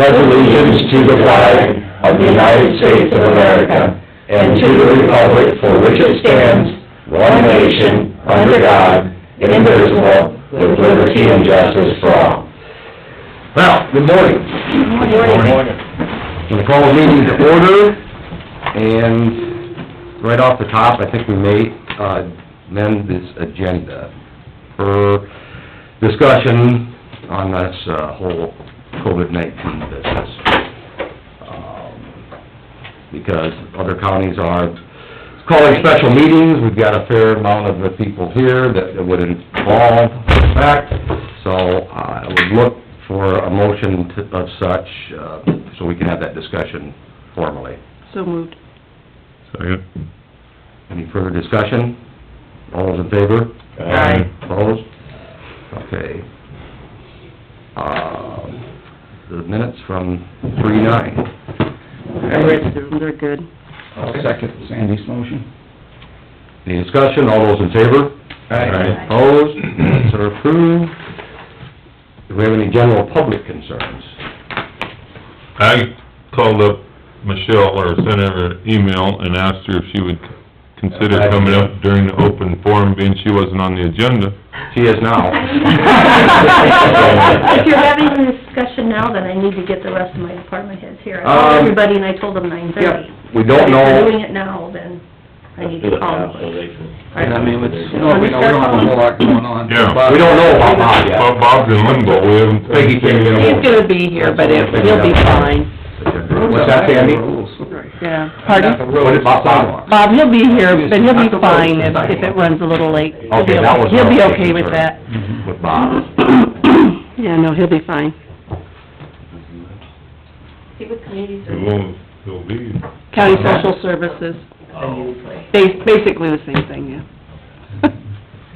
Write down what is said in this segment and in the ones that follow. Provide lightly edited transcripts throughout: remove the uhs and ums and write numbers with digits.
pledge allegiance to the flag of the United States of America and to the republic for which it stands, one nation, under God, indivisible, with liberty and justice for all. Well, good morning. Good morning. I'm going to call the meeting to order, and right off the top, I think we may amend this agenda for discussion on this whole COVID-19 business. Because other counties are calling special meetings, we've got a fair amount of the people here that it would involve fact, so I would look for a motion of such, so we can have that discussion formally. So moved. Second. Any further discussion? All those in favor? Aye. Opposed? Okay. The minutes from 3/9. I read through them, they're good. I'll second Sandy's motion. Any discussion? All those in favor? Aye. Opposed? Minutes are approved. Do we have any general public concerns? I called up Michelle, or sent her an email and asked her if she would consider coming up during the open forum, being she wasn't on the agenda. She is now. If you're having a discussion now, then I need to get the rest of my department heads here. I called everybody and I told them 9:30. We don't know. If they're doing it now, then I need to call them. And I mean, it's, no, we don't have a whole lot going on. Yeah. We don't know about Bob yet. But Bob's in limbo, we haven't... Peggy can't get He's gonna be here, but he'll be fine. What's that, Sandy? Yeah. Pardon? What about Bob? Bob, he'll be here, but he'll be fine if it runs a little late. Okay, that was... He'll be okay with that. With Bob. Yeah, no, he'll be fine. See what community He won't, he'll be... County Social Services, basically the same thing, yeah.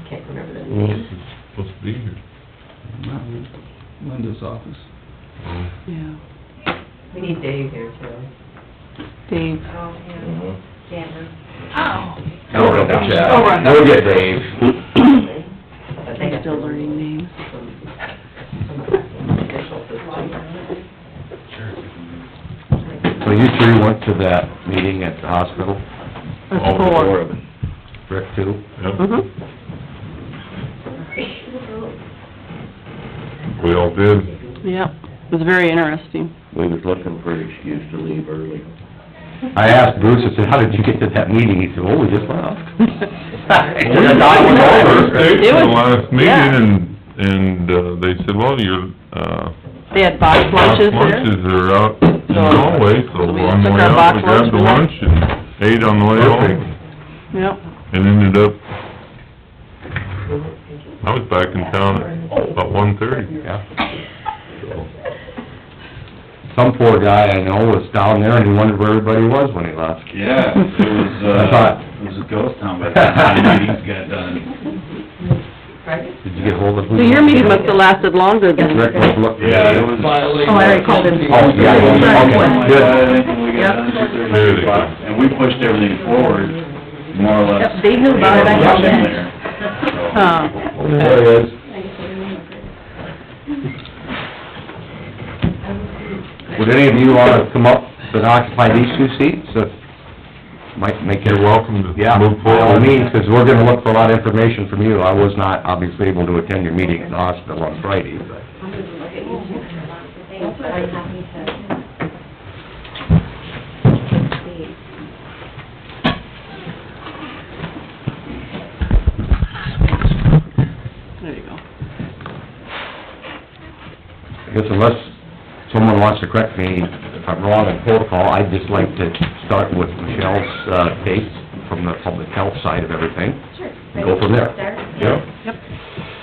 Can't remember the Well, name. he's supposed to be here. Linda's office. Yeah. We need Dave here too. Dave. Oh, yeah. Cameron. Don't run that chat. We'll get Dave. I think I'm still learning names. So you three went to that meeting at the hospital? That's All four. of it. Rick too? Yep, Mhm. we all did. Yeah, it was very interesting. We was looking for an excuse to leave early. I asked Bruce, I said, how did you get to that meeting? He said, oh, we just left. We thought it was over. Stayed It for the was- last yeah. meeting, and they said, well, your, They had box lunches there. lunches are out in the hallway, so we on the took way our out, box we grabbed the lunch lunch and ate on the way home, Yep. and ended up, I was back in town at about 1:30. Yeah. Some poor guy I know was down there and he wondered where everybody was when he left. Yeah, it was, I thought- it was a ghost town by the time the meetings got done. Did you get hold of who? So your meeting must have lasted longer than... Rick was looking. Yeah, it was... Oh, I already called him. Oh, yeah, okay, good. I think when we got done, 2:30 o'clock, and we pushed everything forward, more or less. Yep, they knew about it, I Yeah, called in in. there. Huh. There he is. Would any of you want to come up and occupy these two seats? Might make it... You're welcome to Yeah, move by all forward. means, because we're gonna look for a lot of information from you. I was not obviously able to attend your meeting at the hospital on Friday, but... There you go. I guess unless someone wants to correct me if I'm wrong in protocol, I'd just like to start with Michelle's case from the public health side of everything. Sure. And go from there. Start? Yeah. Yep.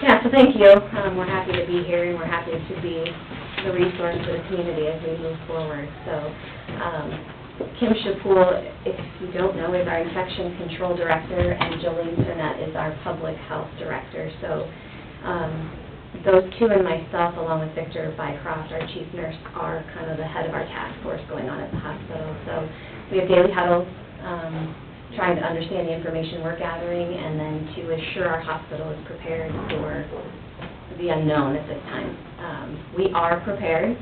Yeah, so thank you. We're happy to be here, and we're happy to be the resource for the community as we move forward. So, Kim Shapool, if you don't know, is our infection control director, and Jolene Finette is our public health director. So, those two and myself, along with Victor Bycroft, our chief nurse, are kind of the head of our task force going on at the hospital. So, we have daily huddles, trying to understand the information we're gathering, and then to assure our hospital is prepared for the unknown at this time. We are prepared.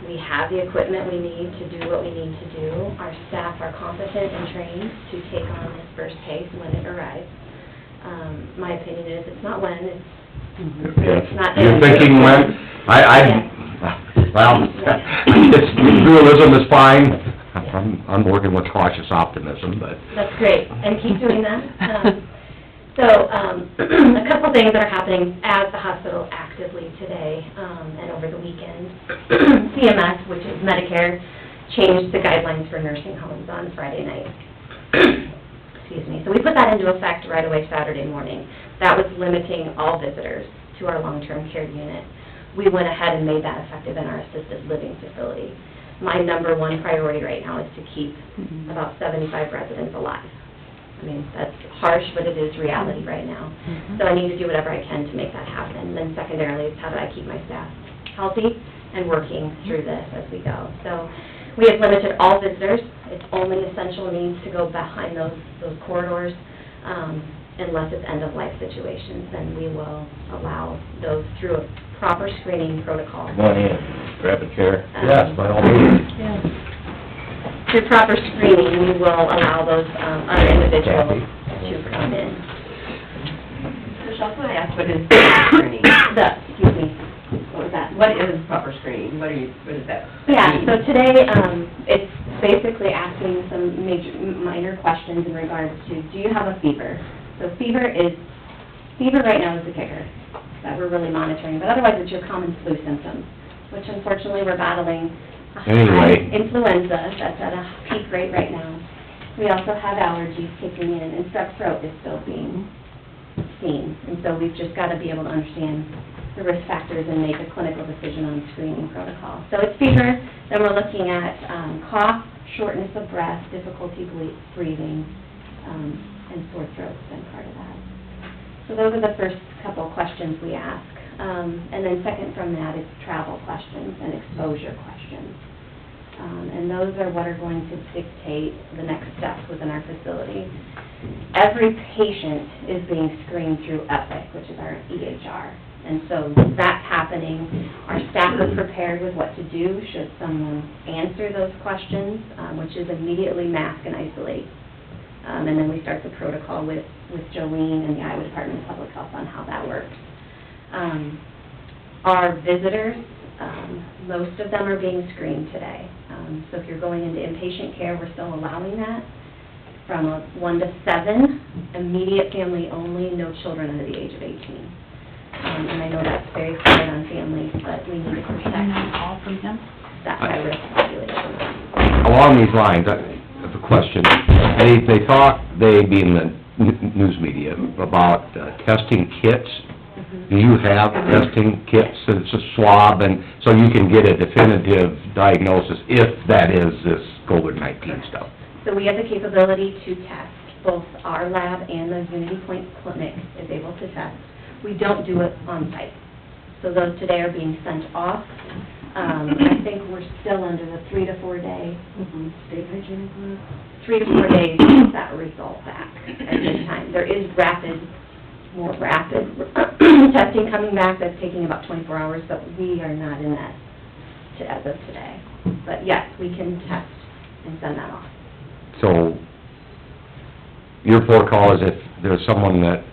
We have the equipment we need to do what we need to do. Our staff are competent and trained to take on this first case when it arrives. My opinion is, it's not when, it's not... You're thinking when? Well, it's, realism is fine. I'm working with cautious optimism, but... That's great, and keep doing that. A couple things that are happening at the hospital actively today, and over the weekend. CMS, which is Medicare, changed the guidelines for nursing homes on Friday night. Excuse me. So we put that into effect right away Saturday morning. That was limiting all visitors to our long-term care unit. We went ahead and made that effective in our assisted living facility. My number one priority right now is to keep about 75 residents alive. I mean, that's harsh, but it is reality right now. So I need to do whatever I can to make that happen. And then secondarily, it's how do I keep my staff healthy and working through this as we go. So we have limited all visitors. It's only essential needs to go behind those corridors. Unless it's end-of-life situations, then we will allow those through a proper screening protocol. Come on in, grab a chair. Yes, by all means. Through proper screening, we will allow those other individuals to come in. Michelle, can I ask, what is proper screening? Excuse me, what was that? What is proper screening? What is that? Yeah, so today, it's basically asking some minor questions in regards to, do you have a fever? So fever right now is the kicker that we're really monitoring, but otherwise it's your common flu symptoms, which unfortunately we're battling a high influenza that's at a peak rate right now. We also have allergies kicking in, and strep throat is still being seen. And so we've just got to be able to understand the risk factors and make a clinical decision on screening protocol. So it's fever, then we're looking at cough, shortness of breath, difficulty breathing, and sore throat's been part of that. So those are the first couple of questions we ask. And then second from that is travel questions and exposure questions. And those are what are going to dictate the next steps within our facility. Every patient is being screened through EPIC, which is our EHR. And so that's happening. Our staff is prepared with what to do should someone answer those questions, which is immediately mask and isolate. And then we start the protocol with Jolene and the Iowa Department of Public Health on how that works. Our visitors, most of them are being screened today. So if you're going into inpatient care, we're still allowing that. From 1 to 7, immediate family only, no children under the age of 18. And I know that's very hard on families, but we need to protect All from him? that high-risk population. Along these lines, I have a question. They talk, they being the news media, about testing kits. Do you have testing kits, it's a swab, and so you can get a definitive diagnosis if that is this COVID-19 stuff? So we have the capability to test. Both our lab and the Unity Point Clinic is able to test. We don't do it on site. So those today are being sent off. I think we're still under the 3 to 4 day, state hygienic group, 3 to 4 days to get that result back at this time. There is more rapid testing coming back that's taking about 24 hours, but we are not in that as of today. But yes, we can test and send that off. So, your protocol is if there's someone that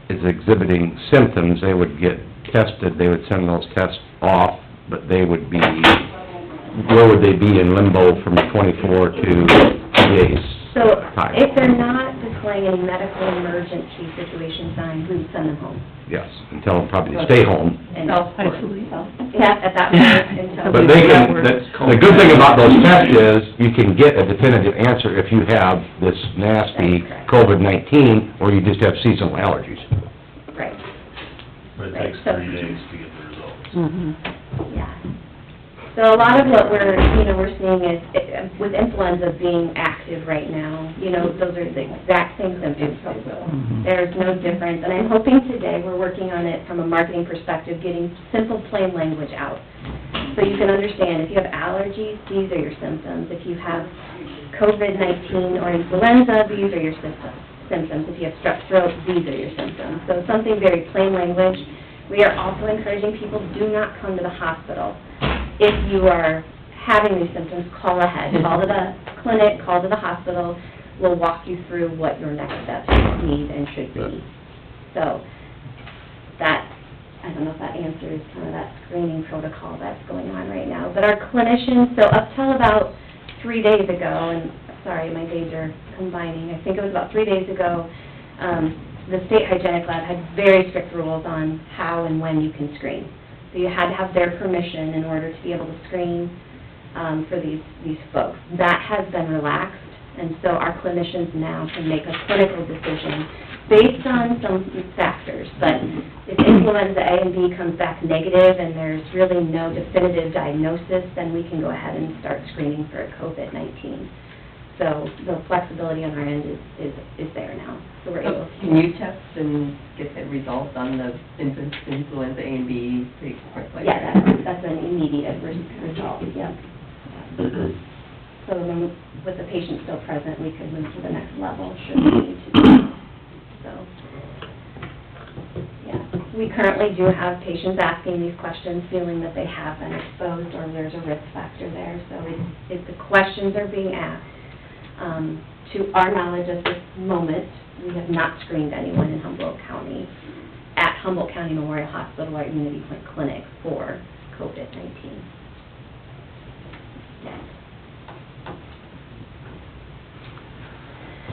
is exhibiting symptoms, they would get tested, they would send those tests off, but they would be, where would they be in limbo from 24 to days? So, time? if they're not displaying any medical emergency situation signs, we would send them home. Yes, and tell them probably to stay home. And Self-isolate. yeah, at that point, until... But they can, the good thing about those tests is, you can get a definitive answer if you have this nasty That's correct. COVID-19, or you just have seasonal allergies. Right, But it Right, takes so- 3 days to get the results. yeah. So a lot of what we're seeing is, with influenza being active right now, those are the exact same symptoms. There's no difference, and I'm hoping today, we're working on it from a marketing perspective, getting simple, plain language out. So you can understand, if you have allergies, these are your symptoms. If you have COVID-19 or influenza, these are your symptoms. If you have strep throat, these are your symptoms. So something very plain language. We are also encouraging people, do not come to the hospital if you are having these symptoms, call ahead, call to the clinic, call to the hospital, we'll walk you through what your next steps need and should be. So, that, I don't know if that answers kind of that screening protocol that's going on right now. But our clinicians, so up till about 3 days ago, and sorry, my days are combining, I think it was about 3 days ago, the state hygienic lab had very strict rules on how and when you can screen. So you had to have their permission in order to be able to screen for these folks. That has been relaxed, and so our clinicians now can make a clinical decision based on some factors. But if influenza A and B comes back negative and there's really no definitive diagnosis, then we can go ahead and start screening for COVID-19. So the flexibility on our end is there now, so we're able to. Can you test and get the results on the influenza A and B pretty quickly? Yeah, that's an immediate result, yeah. So then with the patient still present, we could move to the next level should we need to do so. Yeah, we currently do have patients asking these questions, feeling that they have been exposed or there's a risk factor there. So if the questions are being asked, to our knowledge at this moment, we have not screened anyone in Humboldt County, at Humboldt County Memorial Hospital or Unity Point Clinic for COVID-19.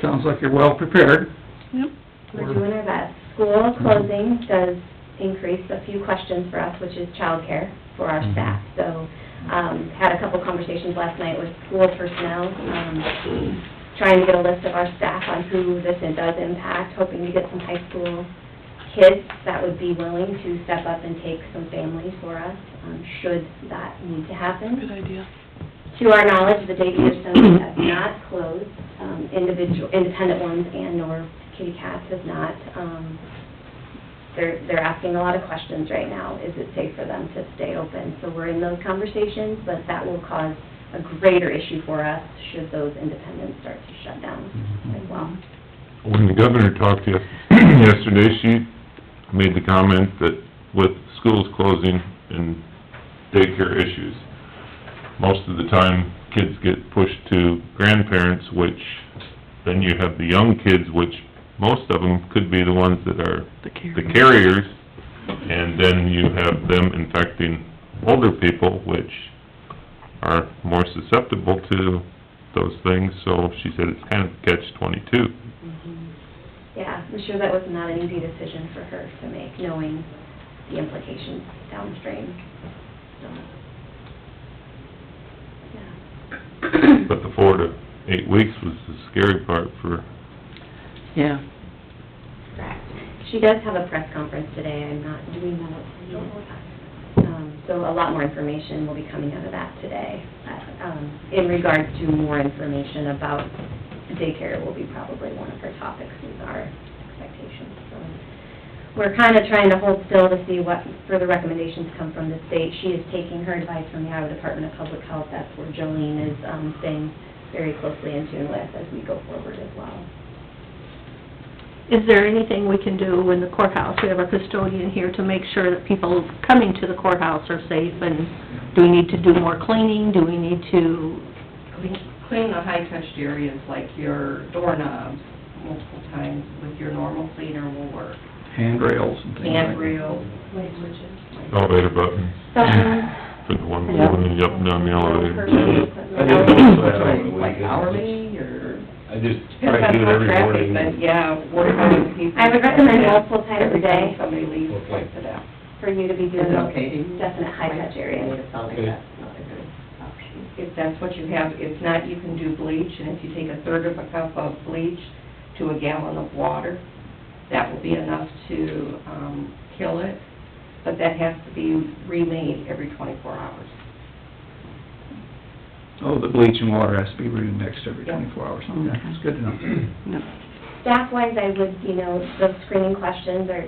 Sounds like you're well prepared. Yep. We're doing our best. School closing does increase a few questions for us, which is childcare for our staff. So, had a couple conversations last night with school personnel, trying to get a list of our staff on who this does impact, hoping to get some high school kids that would be willing to step up and take some families for us, should that need to happen. Good idea. To our knowledge, the daycare centers have not closed, independent ones and nor Kitty Cats have not. They're asking a lot of questions right now. Is it safe for them to stay open? So we're in those conversations, but that will cause a greater issue for us should those independents start to shut down as well. When the governor talked to us yesterday, she made the comment that with schools closing and daycare issues, most of the time, kids get pushed to grandparents, which then you have the young kids, which most of them could be the ones that are the carriers, and then you have them infecting older people, which are more susceptible to those things, so she said it's kind of catch-22. Yeah, I'm sure that was not an easy decision for her to make, knowing the implications downstream, so. But the 4 to 8 weeks was the scary part for... Yeah. Correct. She does have a press conference today, I'm not, do we know what time? So a lot more information will be coming out of that today. In regards to more information about daycare will be probably one of her topics, is our expectations. So we're kind of trying to hold still to see what further recommendations come from the state. She is taking her advice from the Iowa Department of Public Health. That's where Jolene is staying very closely in tune with as we go forward as well. Is there anything we can do in the courthouse? We have a custodian here to make sure that people coming to the courthouse are safe, and do we need to do more cleaning? Do we need to... Clean the high-touched areas like your doorknobs multiple times with your normal cleaner will work. Handrails and things like that. Handrails. elevator buttons for the ones going up and down the elevator. I didn't know that on the Like weekend. hourly, or... I just try to do it every morning. But yeah, what about people... I would recommend multiple times a day. Every time somebody leaves, wipe it out. For you to be doing Is it those okay? definite high-touch areas. Okay. Not a good option. If that's what you have, if not, you can do bleach, and if you take a third of a cup of bleach to a gallon of water, that will be enough to, kill it, but that has to be remade every 24 hours. Oh, the bleach and water has to be remixed every 24 hours. Okay, that's good to know. Staff-wise, I would, those screening questions are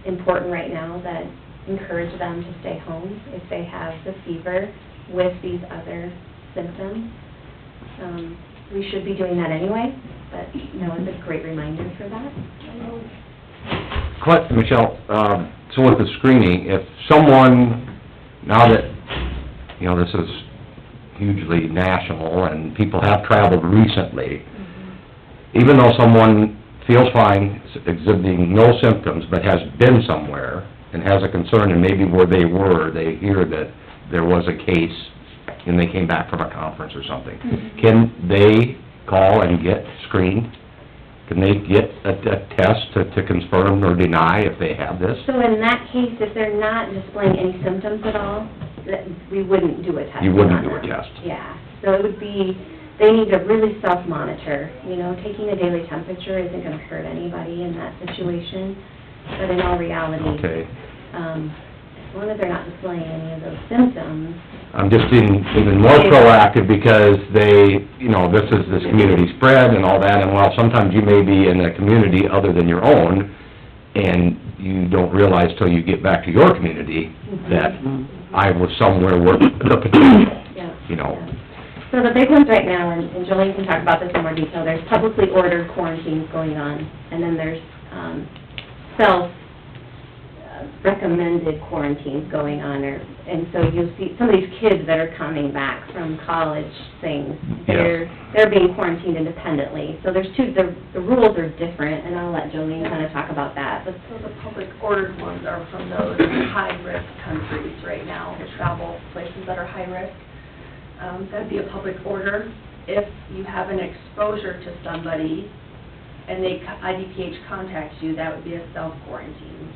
important right now, that encourage them to stay home if they have the fever with these other symptoms. We should be doing that anyway, but, it's a great reminder for that. Michelle, so with the screening, if someone, now that you know, this is hugely national, and people have traveled recently. Even though someone feels fine, exhibiting no symptoms, but has been somewhere and has a concern, and maybe where they were, they hear that there was a case, and they came back from a conference or something. Can they call and get screened? Can they get a test to confirm or deny if they have this? So in that case, if they're not displaying any symptoms at all, that we wouldn't do a test. You wouldn't on do a them. test? Yeah, so it would be, they need to really self-monitor, you know, taking a daily temperature isn't gonna hurt anybody in that situation, but in all reality, Okay. As long as they're not displaying any of those symptoms. I'm just even more proactive because they, you know, this community spread and all that, and while sometimes you may be in a community other than your own, and you don't realize till you get back to your community that I was somewhere where the potential, Yeah. you know. Yeah. So the big ones right now, and Jolene can talk about this in more detail, there's publicly ordered quarantines going on, and then there's, recommended quarantines going on, and so you'll see some of these kids that are coming back from college things, they're being quarantined independently. So there's the rules are different, and I'll let Jolene kind of talk about that. But So the public ordered ones are from those high-risk countries right now, the travel places that are high-risk. That'd be a public order. If you have an exposure to somebody and IDPH contacts you, that would be a self-quarantine.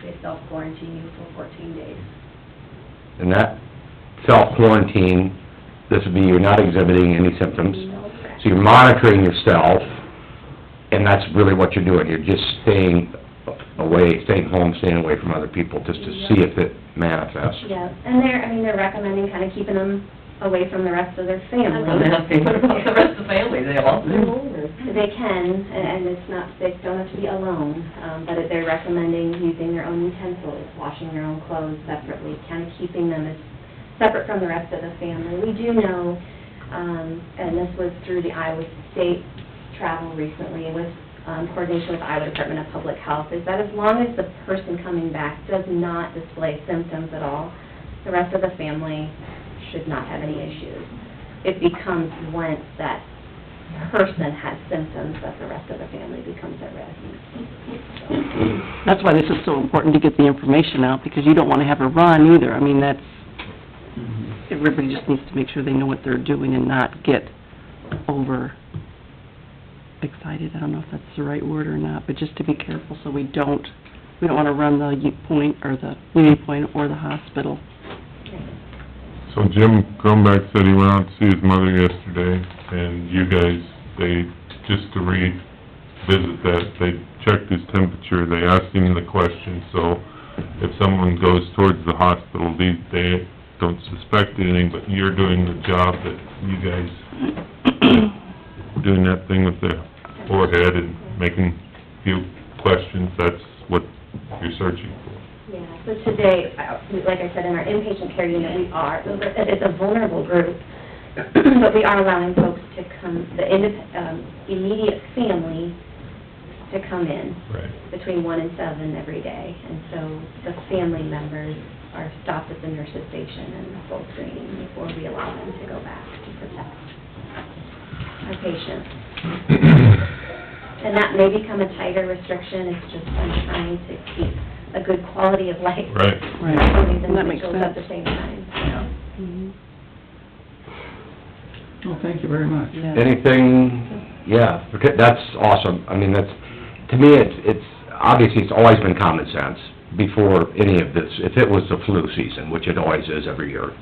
They self-quarantine you for 14 days. And that self-quarantine, this would be, you're not exhibiting any symptoms, so you're monitoring yourself, and that's really what you're doing, you're just staying away, staying home, staying away from other people, just to see if it manifests. yeah, and they're recommending kind of keeping them away from the rest of their family. What about the rest of the family? They all They can, and it's not, they don't have to be alone, but they're recommending using their own utensils, washing their own clothes separately, kind of keeping them as separate from the rest of the family. We do know, and this was through the Iowa State travel recently, with coordination with the Iowa Department of Public Health, is that as long as the person coming back does not display symptoms at all, the rest of the family should not have any issues. It becomes once that person has symptoms that the rest of the family becomes at risk. That's why this is so important to get the information out, because you don't want to have a run either. I mean, that's, everybody just needs to make sure they know what they're doing and not get over excited. I don't know if that's the right word or not, but just to be careful so we don't want to run the point or the Unity Point or the hospital. So Jim Grumback said he went out to see his mother yesterday, and you guys, just to revisit that, they checked his temperature, they asked him the question, so if someone goes towards the hospital, they don't suspect anything, but you're doing the job that you guys, doing that thing with the forehead and making a few questions, that's what you're searching for. Yeah, so today, like I said, in our inpatient care unit, it's a vulnerable group, but we are allowing folks to come, the immediate family to come in. Right. Between 1 and 7 every day, and so the family members are stopped at the nurse's station and full screening before we allow them to go back to protect our patients. And that may become a tighter restriction, it's just I'm trying to keep a good quality of life. Right. Right. For these That makes individuals at sense. the same time, so. Well, thank you very much. Yeah. Anything, yeah, okay, that's awesome. I mean, that's, to me, it's, obviously, it's always been common sense before any of this. If it was the flu season, which it always is every year,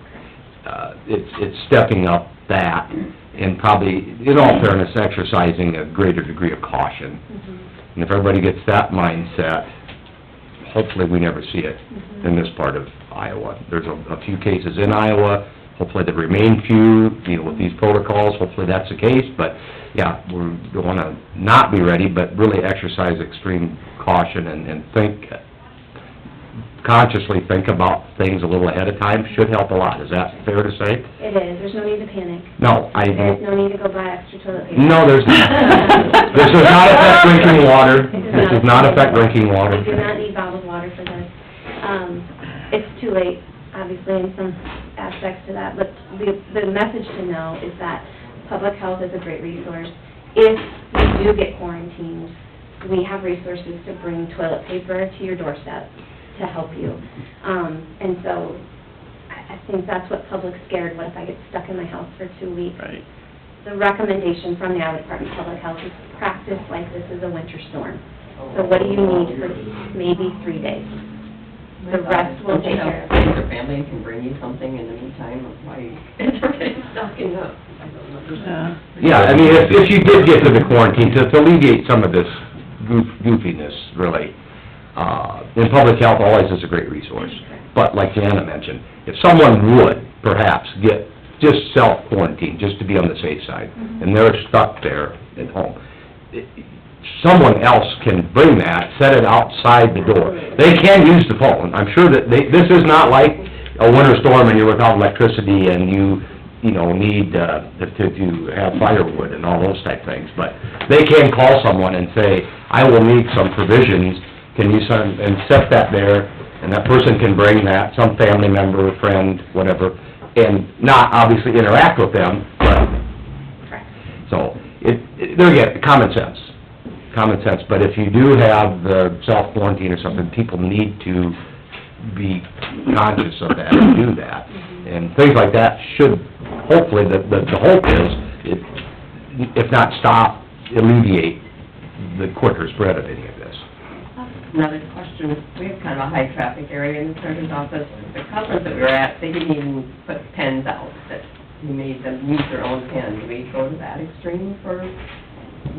it's stepping up that and probably, in all fairness, exercising a greater degree of caution. And if everybody gets that mindset, hopefully we never see it in this part of Iowa. There's a few cases in Iowa, hopefully there remain few, you know, with these protocols, hopefully that's the case, but, yeah, we don't wanna not be ready, but really exercise extreme caution and consciously think about things a little ahead of time should help a lot. Is that fair to say? It is, there's no need to panic. No, I There's don't. no need to go buy extra toilet paper. No, there's not. This does not affect drinking water. This does not affect drinking water. We do not need bottled water for this. It's too late, obviously, in some aspects to that, but the message to know is that public health is a great resource. If you do get quarantined, we have resources to bring toilet paper to your doorstep to help you. And so, I think that's what public's scared, what if I get stuck in my house for 2 weeks? Right. The recommendation from the Iowa Department of Public Health is practice like this is a winter storm. So what do you need for maybe 3 days? The rest will take care of it. Your family can bring you something in the meantime, why everybody's stocking up. Yeah, I mean, if you did get to the quarantine, to alleviate some of this goofiness, really, then public health always is a great resource. But like Deanna mentioned, if someone would perhaps get just self-quarantine, just to be on the safe side, and they're stuck there at home, someone else can bring that, set it outside the door. They can use the phone. I'm sure that this is not like a winter storm and you're without electricity and you know, need to have firewood and all those type things. But they can call someone and say, I will need some provisions, can you send, and set that there, and that person can bring that, some family member, friend, whatever, and not obviously interact with them, but, so, there again, common sense, but if you do have the self-quarantine or something, people need to be conscious of that and do that. And things like that should, hopefully, the hope is, if not stop, alleviate the quicker spread of any of this. Another question, we have kind of a high-traffic area in the treasurer's office. The conference that we were at, they didn't even put pens out, that we made them use their own pen. Do we go to that extreme for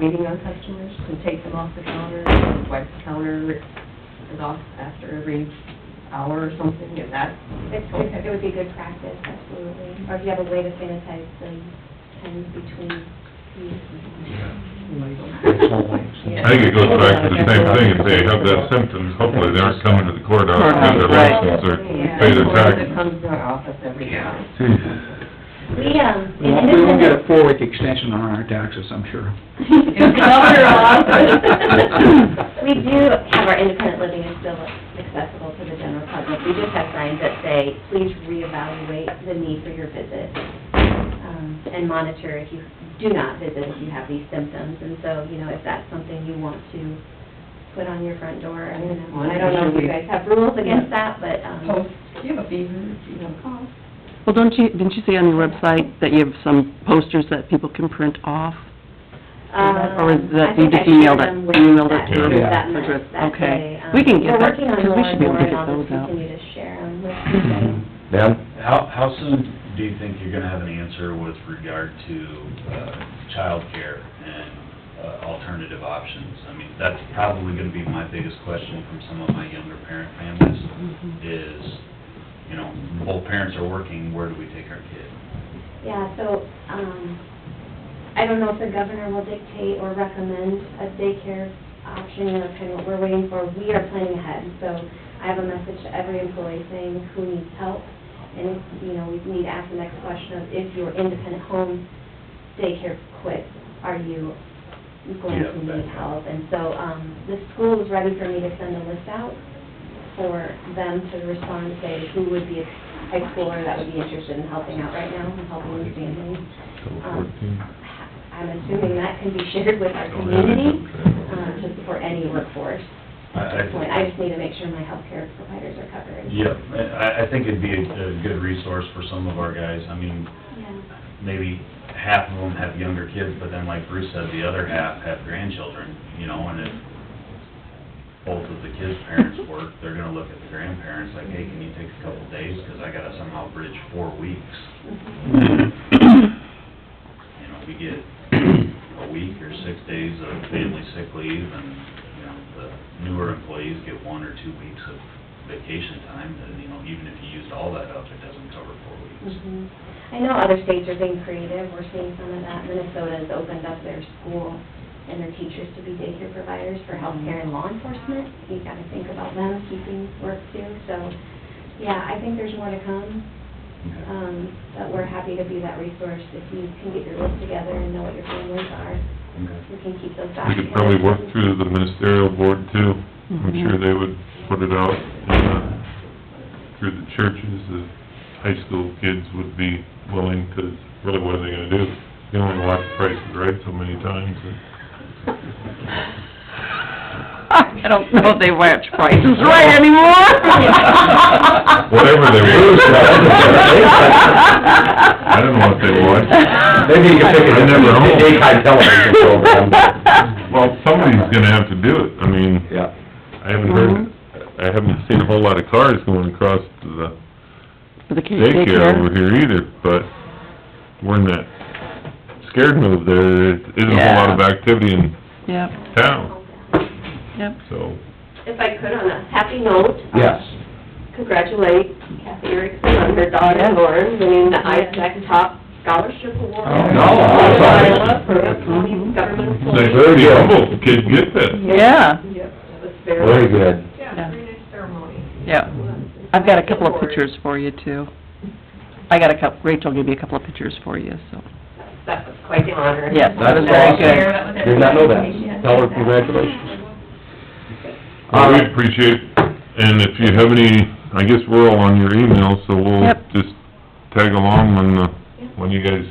waiting on customers, and take them off the counter, wipe the counter off after every hour or something? Is that It would be good practice, absolutely. Or if you have a way to sanitize the pens between use. I think it goes back to the same thing, if they have that symptoms, hopefully they aren't coming to the courthouse to get their Right. license or pay their It taxes. comes to our office every year. We We won't get a 4-week extension on our taxes, I'm sure. We do have our independent living is still accessible to the general public. We just have signs that say, please reevaluate the need for your visit, and monitor if you do not visit if you have these symptoms. And so, you know, if that's something you want to put on your front door, I mean, I don't know if you guys have rules against that, but, Post, do you have a fever, do you have a cough? Well, didn't you say on your website that you have some posters that people can print off? Or is that, you just emailed it? Emailed it to us? Okay. We can get that, We're working on because we should be able to get more those and out. I'll just continue to share them with people. Ben? How soon do you think you're gonna have an answer with regard to childcare and alternative options? I mean, that's probably gonna be my biggest question from some of my younger parent families, is, you know, both parents are working, where do we take our kid? Yeah, so, I don't know if the governor will dictate or recommend a daycare option, you know, kind of what we're waiting for. We are planning ahead, so I have a message to every employee saying who needs help. And, you know, we need to ask the next question of, if your independent home daycare quits, are you going to need help? And so, the school is ready for me to send a list out for them to respond, say who would be a high schooler that would be interested in helping out right now, and helping with families. I'm assuming that can be shared with our community, to support any workforce. At this point, I just need to make sure my healthcare providers are covered. Yeah, I think it'd be a good resource for some of our guys. I mean, maybe half of them have younger kids, but then like Bruce said, the other half have grandchildren, you know, and if both of the kids' parents work, they're gonna look at the grandparents like, hey, can you take a couple days, because I gotta somehow bridge 4 weeks. You know, we get a week or 6 days of family sick leave, and, you know, the newer employees get 1 or 2 weeks of vacation time, and, you know, even if you used all that up, it doesn't cover 4 weeks. I know other states are being creative, we're seeing some of that. Minnesota's opened up their school and their teachers to be daycare providers for healthcare and law enforcement. You've got to think about them keeping work too, so, yeah, I think there's more to come. But we're happy to be that resource. If you can get your list together and know what your families are, we can keep those We documents. could probably work through the ministerial board too. I'm sure they would put it out, through the churches, high school kids would be willing to, really, what are they gonna do? You can only watch the Price is Right so many times, and I don't know if they watch Prices Right anymore. whatever they watch. I don't know what they watch. Maybe you can pick I never a owned. daytime television program. Well, somebody's gonna have to do it. I mean, Yeah. I haven't seen a whole lot of cars going across to the For the daycare over here either, but we're in that scared move there. There isn't a whole lot of activity in Yep, town, yep. so. If I could, on a happy note. Yes. Congratulate Kathy Erickson on her daughter Lauren winning the ISAC Top Scholarship Award. Oh, no. Iowa for a county government Nice employee. to see Humboldt kid get that. Yeah, Yep, it was very. Very good. Yeah, very nice ceremony. yeah. I've got a couple of pictures for you, too. Rachel gave me a couple of pictures for you, so. That was quite the honor. Yes, That's that was very awesome. good. Did not know that. Tell her congratulations. Well, we appreciate, and if you have any, I guess we're all on your email, so we'll Yep. just tag along when you guys,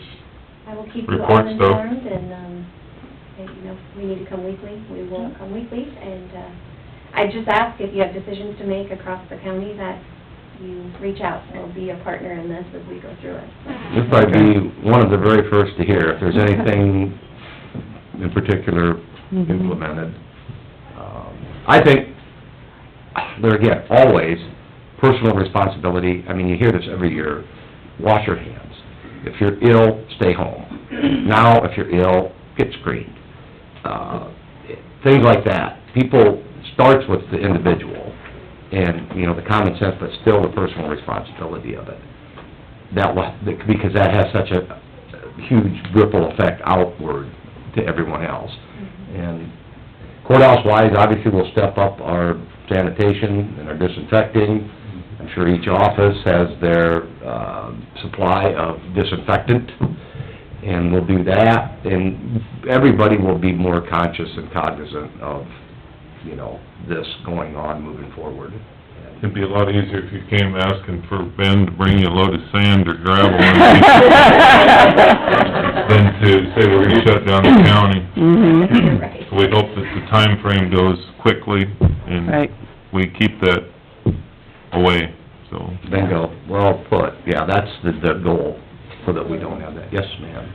I will keep you all report stuff. informed, and, you know, if we need to come weekly, we will come weekly, and, I just ask if you have decisions to make across the county that you reach out, we'll be a partner in this as we go through it. You'll probably be one of the very first to hear if there's anything in particular implemented. I think, there again, always, personal responsibility, I mean, you hear this every year, wash your hands. If you're ill, stay home. Now, if you're ill, get screened. Things like that. People, starts with the individual, and, you know, the common sense, but still the personal responsibility of it. Because that has such a huge ripple effect outward to everyone else. And courthouse-wise, obviously, we'll step up our sanitation and our disinfecting. I'm sure each office has their supply of disinfectant, and we'll do that. And everybody will be more conscious and cognizant of, you know, this going on moving forward. it'd be a lot easier if you came asking for Ben to bring you a load of sand or gravel than to say we're gonna shut down the county. Mhm. So we hope that the time frame goes quickly, and Right. we keep that away, so. Bingo, well put. Yeah, that's the goal, so that we don't have that. Yes, ma'am.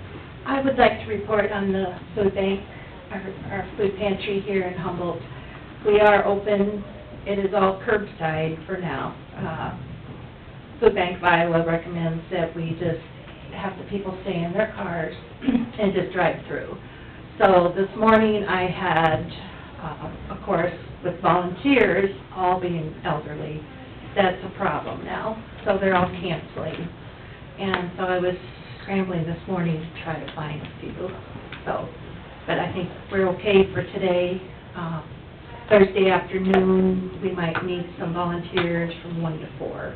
I would like to report on the food bank, our food pantry here in Humboldt. We are open, it is all curbside for now. Food Bank of Iowa recommends that we just have the people stay in their cars and just drive through. So this morning I had, of course, with volunteers, all being elderly, that's a problem now, so they're all canceling. And so I was scrambling this morning to try to find a few, so, but I think we're okay for today. Thursday afternoon, we might need some volunteers from 1 to 4.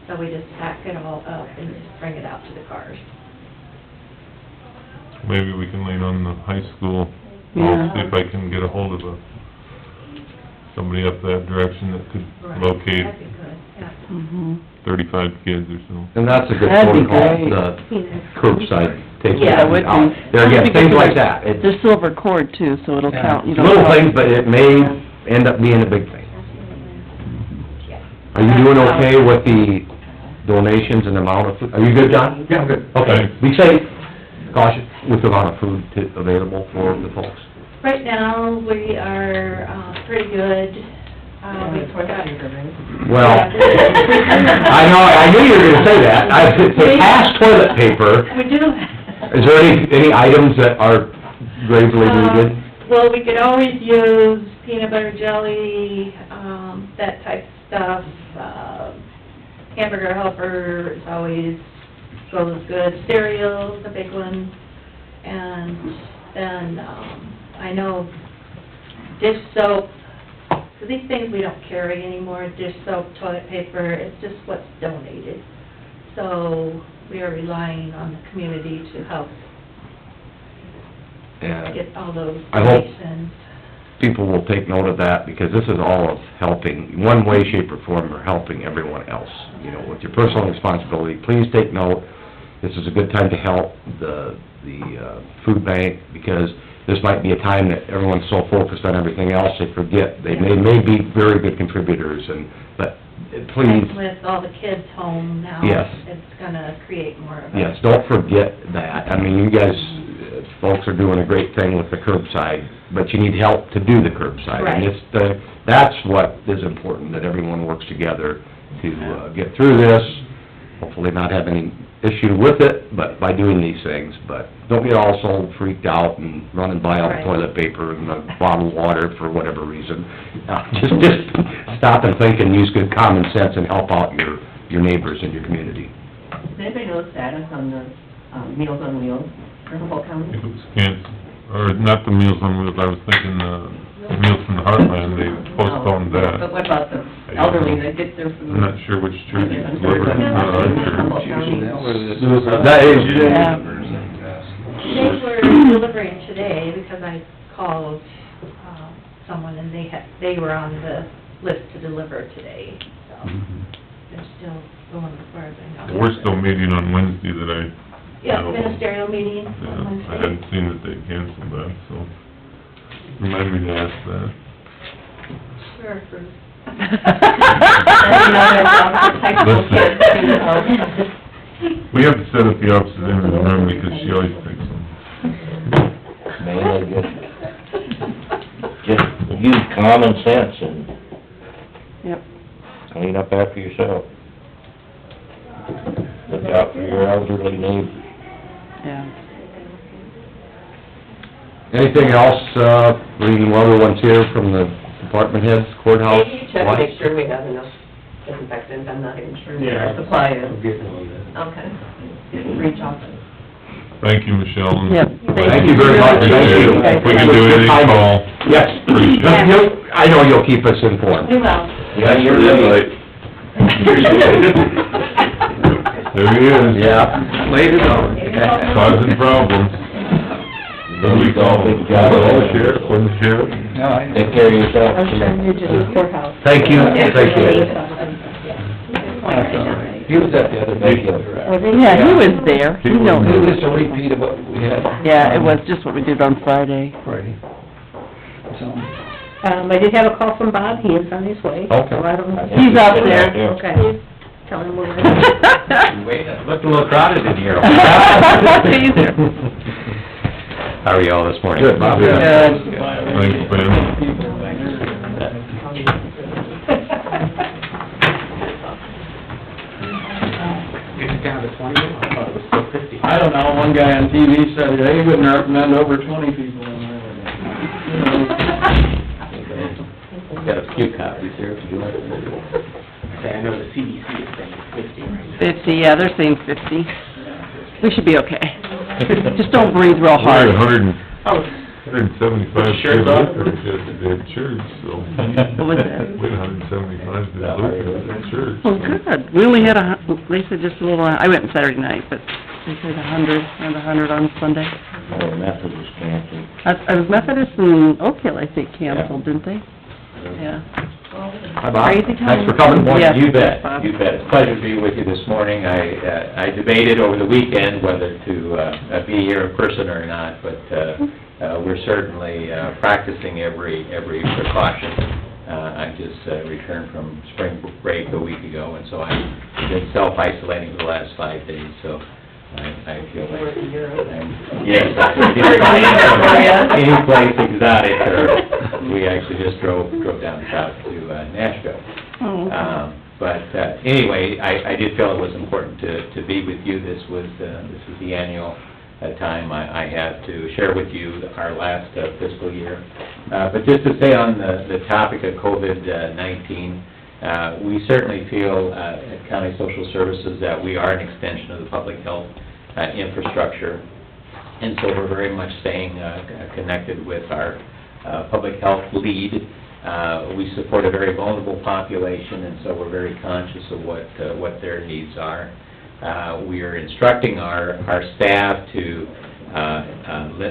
So we just pack it all up and just bring it out to the cars. Maybe we can lean on the high school. Yeah. I'll see if I can get a hold of somebody up that direction that could locate That'd be good, yeah. Mhm. 35 kids or so. And that's a good That'd be protocol, great. the curbside taking Yeah, it would be. out. There again, things like that. It's There's silver cord too, so it'll count, you don't... little things, but it may end up being a big thing. Are you doing okay with the donations and amount of food? Are you good, John? Yeah, I'm good. Okay, be safe, cautious with the amount of food available for the folks. Right now, we are, pretty good. We got... Well, I know, I knew you were gonna say that. To pass toilet paper, We do. is there any items that are gravely needed? Well, we could always use peanut butter jelly, that type of stuff. Hamburger helper is always goes good. Cereal's a big one. And then, I know dish soap, so these things we don't carry anymore, dish soap, toilet paper, it's just what's donated. So we are relying on the community to help And get all those I hope- donations. people will take note of that, because this is all of helping, in one way, shape, or form, or helping everyone else. You know, with your personal responsibility, please take note. This is a good time to help the food bank, because this might be a time that everyone's so focused on everything else, they forget. They may be very good contributors, but please, And with all the kids home now, Yes. it's gonna create more of a... yes, don't forget that. I mean, you guys, folks are doing a great thing with the curbside, but you need help to do the curbside. Right. And that's what is important, that everyone works together to get through this, hopefully not have any issue with it, but by doing these things. But don't get all so freaked out and run and buy all the Right. toilet paper and the bottled water for whatever reason. Just stop and think and use good common sense and help out your neighbors in your community. Does anybody know the status on the Meals on Wheels for Humboldt County? If it was canceled, or not the Meals on Wheels, I was thinking, Meals from the Heartland, they postponed But that. what about the elderly that get their food? I'm not sure which church it's delivered, not our church. That is, Yeah. They were delivering today, because I called, someone, and they were on the list to deliver today, so they're still going as far as I know. We're still meeting on Wednesday that I Yeah, know of. ministerial meeting Yeah, on I Wednesday. hadn't seen that they canceled that, so remind me to ask that. Sure, Bruce. We have to set up the offices in the room because she always picks them. Mainly just use common sense and Yep. clean up after yourself. Look out for your elderly neighbors. Yeah. anything else, reading while everyone's here from the department heads, courthouse? Maybe you check to make sure we have enough disinfectant, I'm not even sure what our supply is. Okay. Reach out. Thank you, Michelle. and- Yep. Thank you very much. Thank you. If we can do anything, call. Yes. Appreciate it. I know you'll keep us informed. We will. Yeah, you're right. There he is. Yeah. Later on. Causing problems. What do we call him? Big job. The sheriff, or the sheriff? No, I... Take care of yourself. I was trying to do the courthouse. Thank you, thank you. He was at the other meeting. Yeah, he was there. He You know, was. It was just a repeat of what we had. yeah, it was just what we did on Friday. Friday. So, I did have a call from Bob, he is on his way. Okay. So I don't know. He's up there. Okay. Tell him we're ready. Looked a little crowded in here. How are you all this morning? Good. Bob? Good. Thanks, Ben. I don't know, one guy on TV said, he wouldn't recommend over 20 people in there. Got a few copies here, if you like. I know the CDC is saying 50, right? 50, yeah, they're saying 50. We should be okay. Just don't breathe real We had hard. 175 Shirts good off? lookers yesterday at church, so. What was that? We had 175 good lookers at church. Well, good. We only had they said just a little, I went Saturday night, but they said 100, around 100 on Sunday. Oh, Methodist canceled. I was Methodist and Oak Hill, I think, canceled, didn't they? Yeah. Hi, Bob. Crazy times. Thanks for coming. Yes. You bet, Bob. you bet. It's a pleasure to be with you this morning. I debated over the weekend whether to be here in person or not, but we're certainly practicing every precaution. I just returned from spring break a week ago, and so I've been self-isolating for the last 5 days, so I feel like yes, any place exotic, or we actually just drove down south to Nashville. Oh, okay. But anyway, I did feel it was important to be with you. This is the annual time I have to share with you our last fiscal year. But just to stay on the topic of COVID-19, we certainly feel at County Social Services that we are an extension of the public health infrastructure. And so we're very much staying connected with our public health lead. We support a very vulnerable population, and so we're very conscious of what their needs are. We are instructing our staff to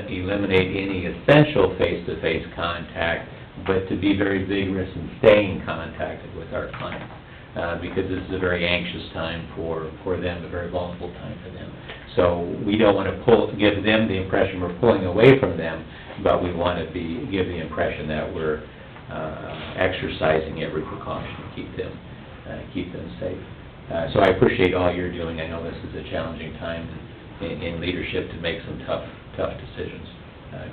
eliminate any essential face-to-face contact but to be very vigorous in staying in contact with our clients, because this is a very anxious time for them, a very volatile time for them. So we don't want to give them the impression we're pulling away from them, but we want to give the impression that we're exercising every precaution to keep them safe. So I appreciate all you're doing. I know this is a challenging time in leadership to make some tough decisions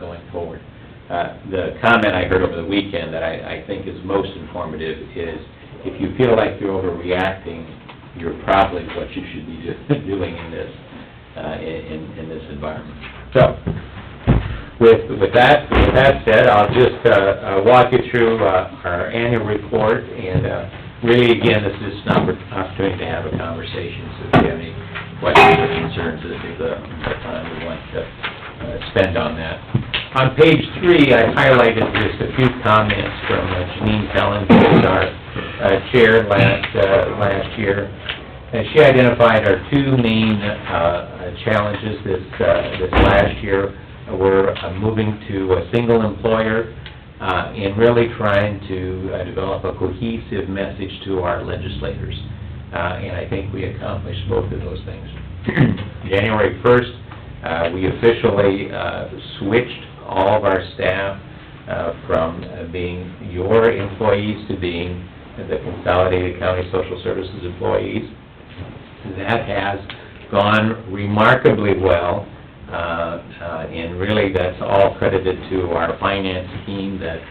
going forward. The comment I heard over the weekend that I think is most informative is, if you feel like you're overreacting, you're probably what you should be doing in this environment. So, with that said, I'll just walk you through our annual report, and really, again, this is just an opportunity to have a conversation, so if you have any questions or concerns, this is the time we want to spend on that. On page 3, I highlighted just a few comments from Janine Helen, who was our chair last year. And she identified our two main challenges this last year. We're moving to a single employer and really trying to develop a cohesive message to our legislators. And I think we accomplished both of those things. January 1st, we officially switched all of our staff from being your employees to being the Consolidated County Social Services employees. That has gone remarkably well, and really that's all credited to our finance team that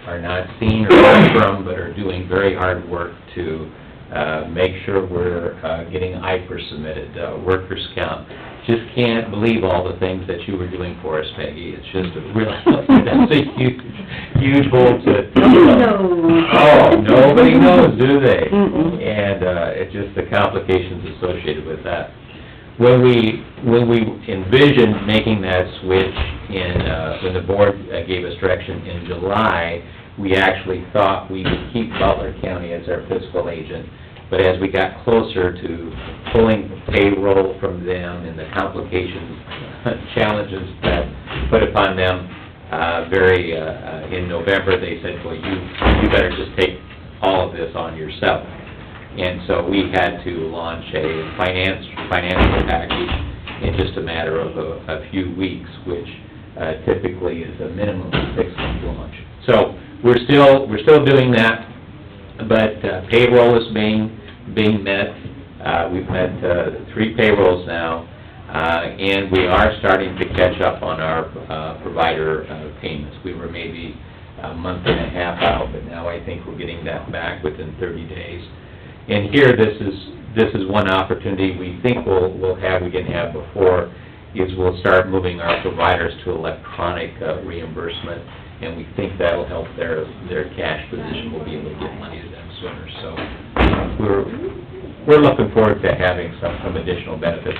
are not seen or heard from, but are doing very hard work to make sure we're getting IPER submitted, workers' comp. Just can't believe all the things that you were doing for us, Peggy. It's just a real, that's a huge hold to... Nobody knows. Oh, nobody knows, do they? And it's just the complications associated with that. When we envisioned making that switch when the board gave us direction in July, we actually thought we would keep Butler County as our fiscal agent. But as we got closer to pulling payroll from them and the complications, challenges that put upon them, in November, they said, well, you better just take all of this on yourself. And so we had to launch a financial package in just a matter of a few weeks, which typically is a minimum of 6-month launch. So we're still doing that, but payroll is being met. We've met 3 payrolls now, and we are starting to catch up on our provider payments. We were maybe a month and a half out, but now I think we're getting that back within 30 days. And here, this is one opportunity we think we'll have, we didn't have before, is we'll start moving our providers to electronic reimbursement, and we think that'll help their cash position. We'll be able to get money to them sooner. So we're looking forward to having some additional benefits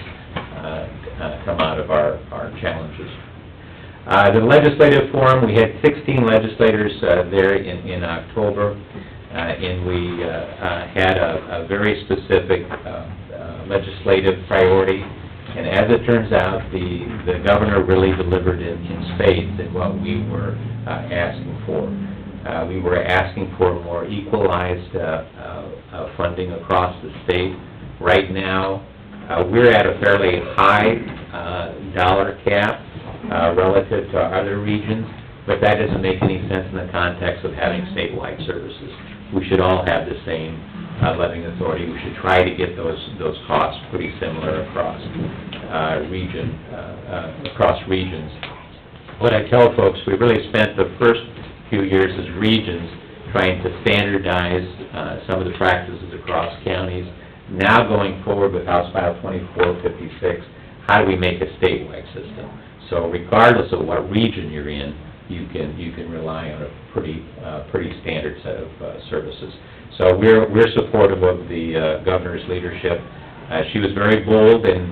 come out of our challenges. The legislative forum, we had 16 legislators there in October, and we had a very specific legislative priority. And as it turns out, the governor really delivered in spades in what we were asking for. We were asking for more equalized funding across the state. Right now, we're at a fairly high dollar cap relative to other regions, but that doesn't make any sense in the context of having statewide services. We should all have the same levying authority. We should try to get those costs pretty similar across regions. What I tell folks, we really spent the first few years as regions trying to standardize some of the practices across counties. Now going forward with House File 2456, how do we make a statewide system? So regardless of what region you're in, you can rely on a pretty standard set of services. So we're supportive of the governor's leadership. She was very bold in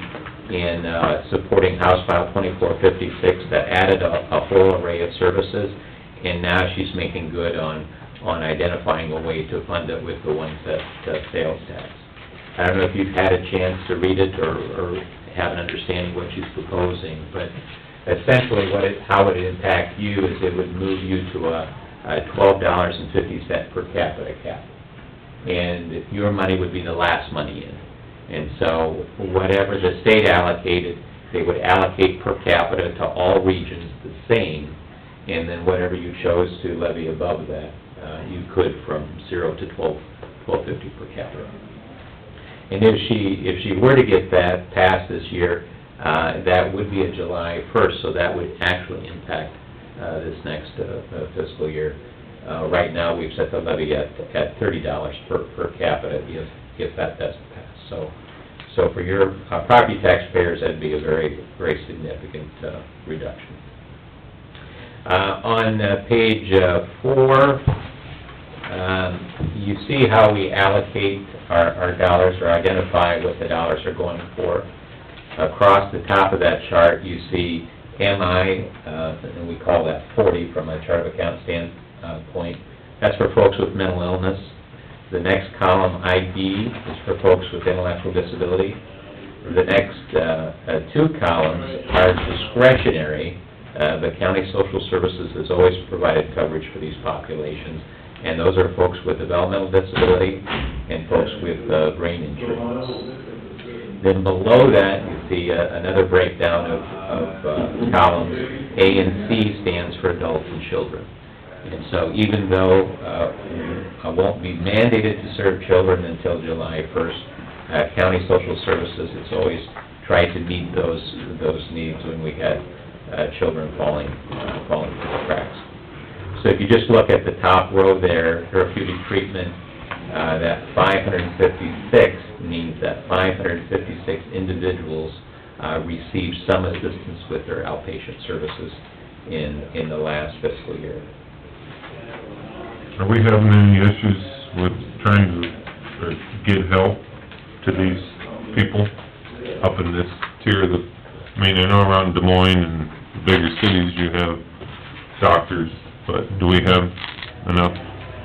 supporting House File 2456 that added a whole array of services, and now she's making good on identifying a way to fund it with the one-set sales tax. I don't know if you've had a chance to read it or have an understanding what she's proposing, but essentially how it would impact you is it would move you to $12.50 per capita cap. And your money would be the last money in. And so whatever the state allocated, they would allocate per capita to all regions the same, and then whatever you chose to levy above that, you could from 0 to $12.50 per capita. And if she were to get that passed this year, that would be a July 1st, so that would actually impact this next fiscal year. Right now, we've set the levy at $30 per capita if that doesn't pass. So for your property taxpayers, that'd be a very, very significant reduction. On page 4, you see how we allocate our dollars or identify what the dollars are going for. Across the top of that chart, you see MI, and we call that 40 from a chart of account standpoint. That's for folks with mental illness. The next column, ID, is for folks with intellectual disability. The next 2 columns are discretionary. The county social services has always provided coverage for these populations, and those are folks with developmental disability and folks with brain injury. Then below that, you see another breakdown of columns. A and C stands for adults and children. And so even though I won't be mandated to serve children until July 1st, county social services has always tried to meet those needs when we had children falling through the cracks. So if you just look at the top row there, therapeutic treatment, that 556 means that 556 individuals received some assistance with their outpatient services in the last fiscal year. Are we having any issues with trying to get help to these people up in this tier of the, I mean, I know around Des Moines and the bigger cities you have doctors, but do we have enough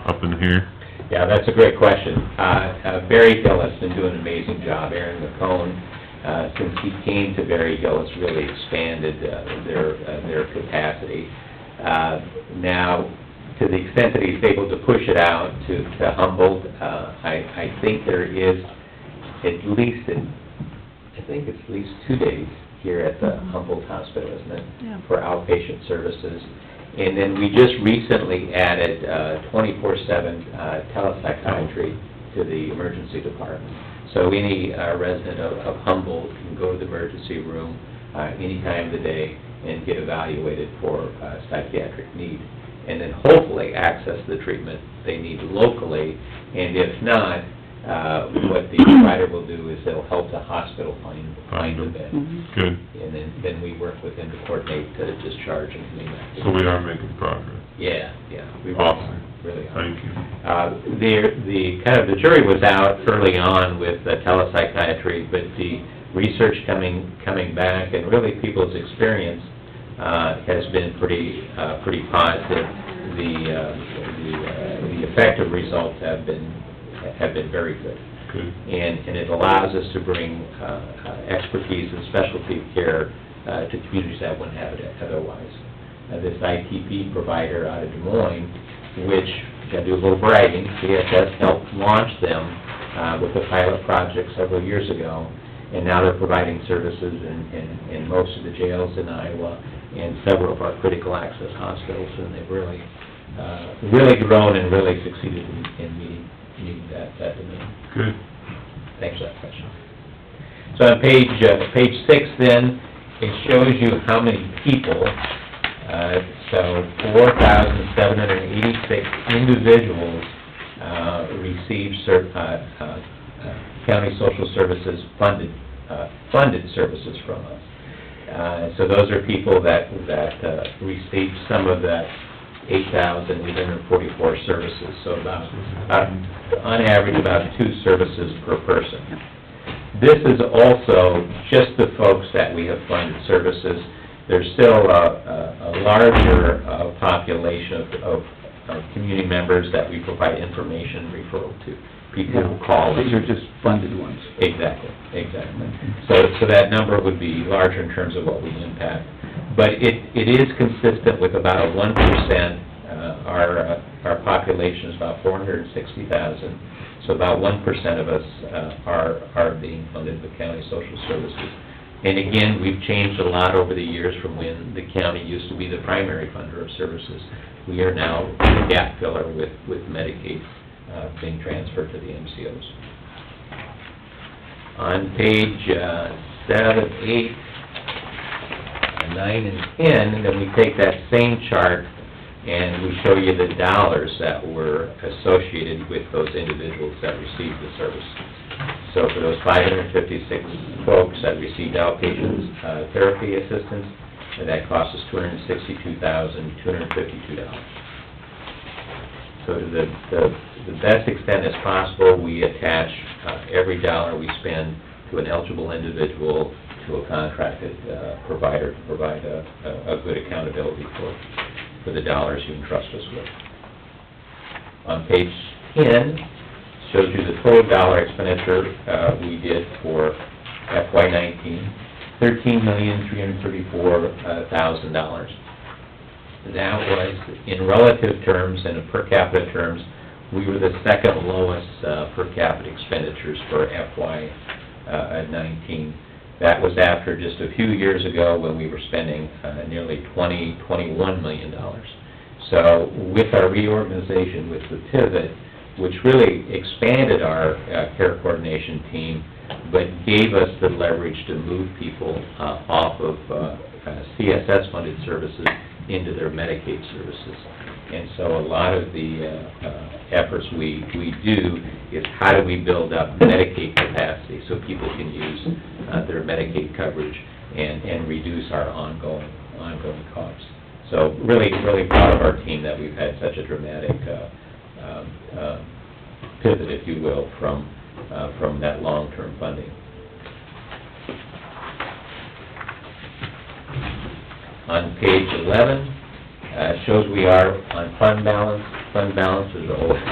up in here? Yeah, that's a great question. Barry Hill has been doing an amazing job. Aaron McCone, since he came to Barry Hill, has really expanded their capacity. Now, to the extent that he's able to push it out to Humboldt, I think there is at least, I think it's at least 2 days here at the Humboldt Hospital, isn't it? Yeah. For outpatient services. And then we just recently added 24/7 telepsychiatry to the emergency department. So any resident of Humboldt can go to the emergency room any time of the day and get evaluated for psychiatric need, and then hopefully access the treatment they need locally. And if not, what the provider will do is they'll help the hospital find the bed. Mm-hmm. Good. And then we work with them to coordinate to discharge and clean that. So we are making progress. Yeah. We Awesome. really are. Thank you. The jury was out early on with telepsychiatry, but the research coming back and really people's experience has been pretty positive. The effective results have been very good. Good. And it allows us to bring expertise and specialty care to communities that wouldn't have it otherwise. This ITP provider out of Des Moines, which, I do a little bragging, CSS helped launch them with a pilot project several years ago, and now they're providing services in most of the jails in Iowa and several of our critical access hospitals, and they've really grown and really succeeded in meeting that demand. Good. Thanks for that question. So on page 6 then, it shows you how many people, so 4,786 individuals received county social services funded services from us. So those are people that received some of that 8,844 services, so about on average, about 2 services per person. This is also just the folks that we have funded services. There's still a larger population of community members that we provide information referral to. People who call. These are just funded ones. Exactly. So that number would be larger in terms of what we impact. But it is consistent with about a 1% our population is about 460,000, so about 1% of us are being funded with county social services. And again, we've changed a lot over the years from when the county used to be the primary funder of services. We are now the gap filler with Medicaid being transferred to the MCOs. On page 7, 8, 9, and 10, then we take that same chart and we show you the dollars that were associated with those individuals that received the service. So for those 556 folks that received outpatient therapy assistance, and that cost us $262,252. So to the best extent as possible, we attach every dollar we spend to an eligible individual, to a contracted provider, to provide a good accountability for the dollars you entrust us with. On page 10, shows you the total dollar expenditure we did for FY19, $13,334,000. That was, in relative terms and in per capita terms, we were the second lowest per capita expenditures for FY19. That was after just a few years ago when we were spending nearly $21 million. So with our reorganization, with the pivot, which really expanded our care coordination team, but gave us the leverage to move people off of CSS-funded services into their Medicaid services. And so a lot of the efforts we do is how do we build up Medicaid capacity so people can use their Medicaid coverage and reduce our ongoing costs. So really proud of our team that we've had such a dramatic pivot, if you will, from that long-term funding. On page 11, shows we are on fund balance. Fund balance is always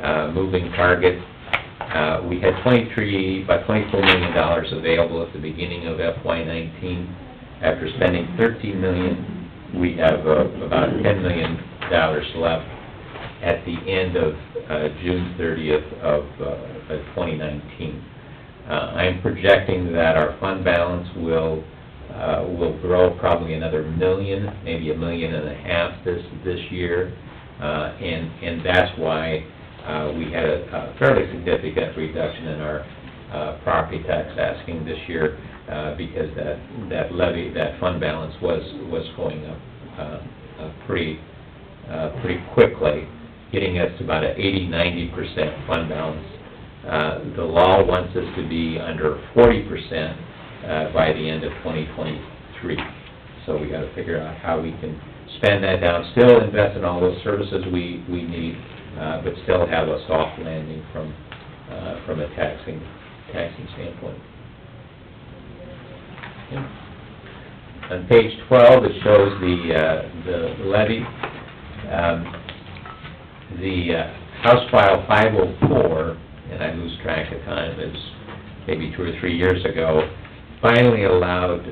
a moving target. We had about $24 million available at the beginning of FY19. After spending $13 million, we have about $10 million left at the end of June 30th of 2019. I'm projecting that our fund balance will grow probably another $1 million, maybe $1.5 million this year, and that's why we had a fairly significant reduction in our property tax asking this year, because that levy, that fund balance was going up pretty quickly, getting us to about an 80-90% fund balance. The law wants us to be under 40% by the end of 2023. So we got to figure out how we can spend that down, still invest in all those services we need, but still have a soft landing from a taxing standpoint. Okay. On page 12, it shows the levy. The House File 504, and I lose track of time, it's maybe 2 or 3 years ago, finally allowed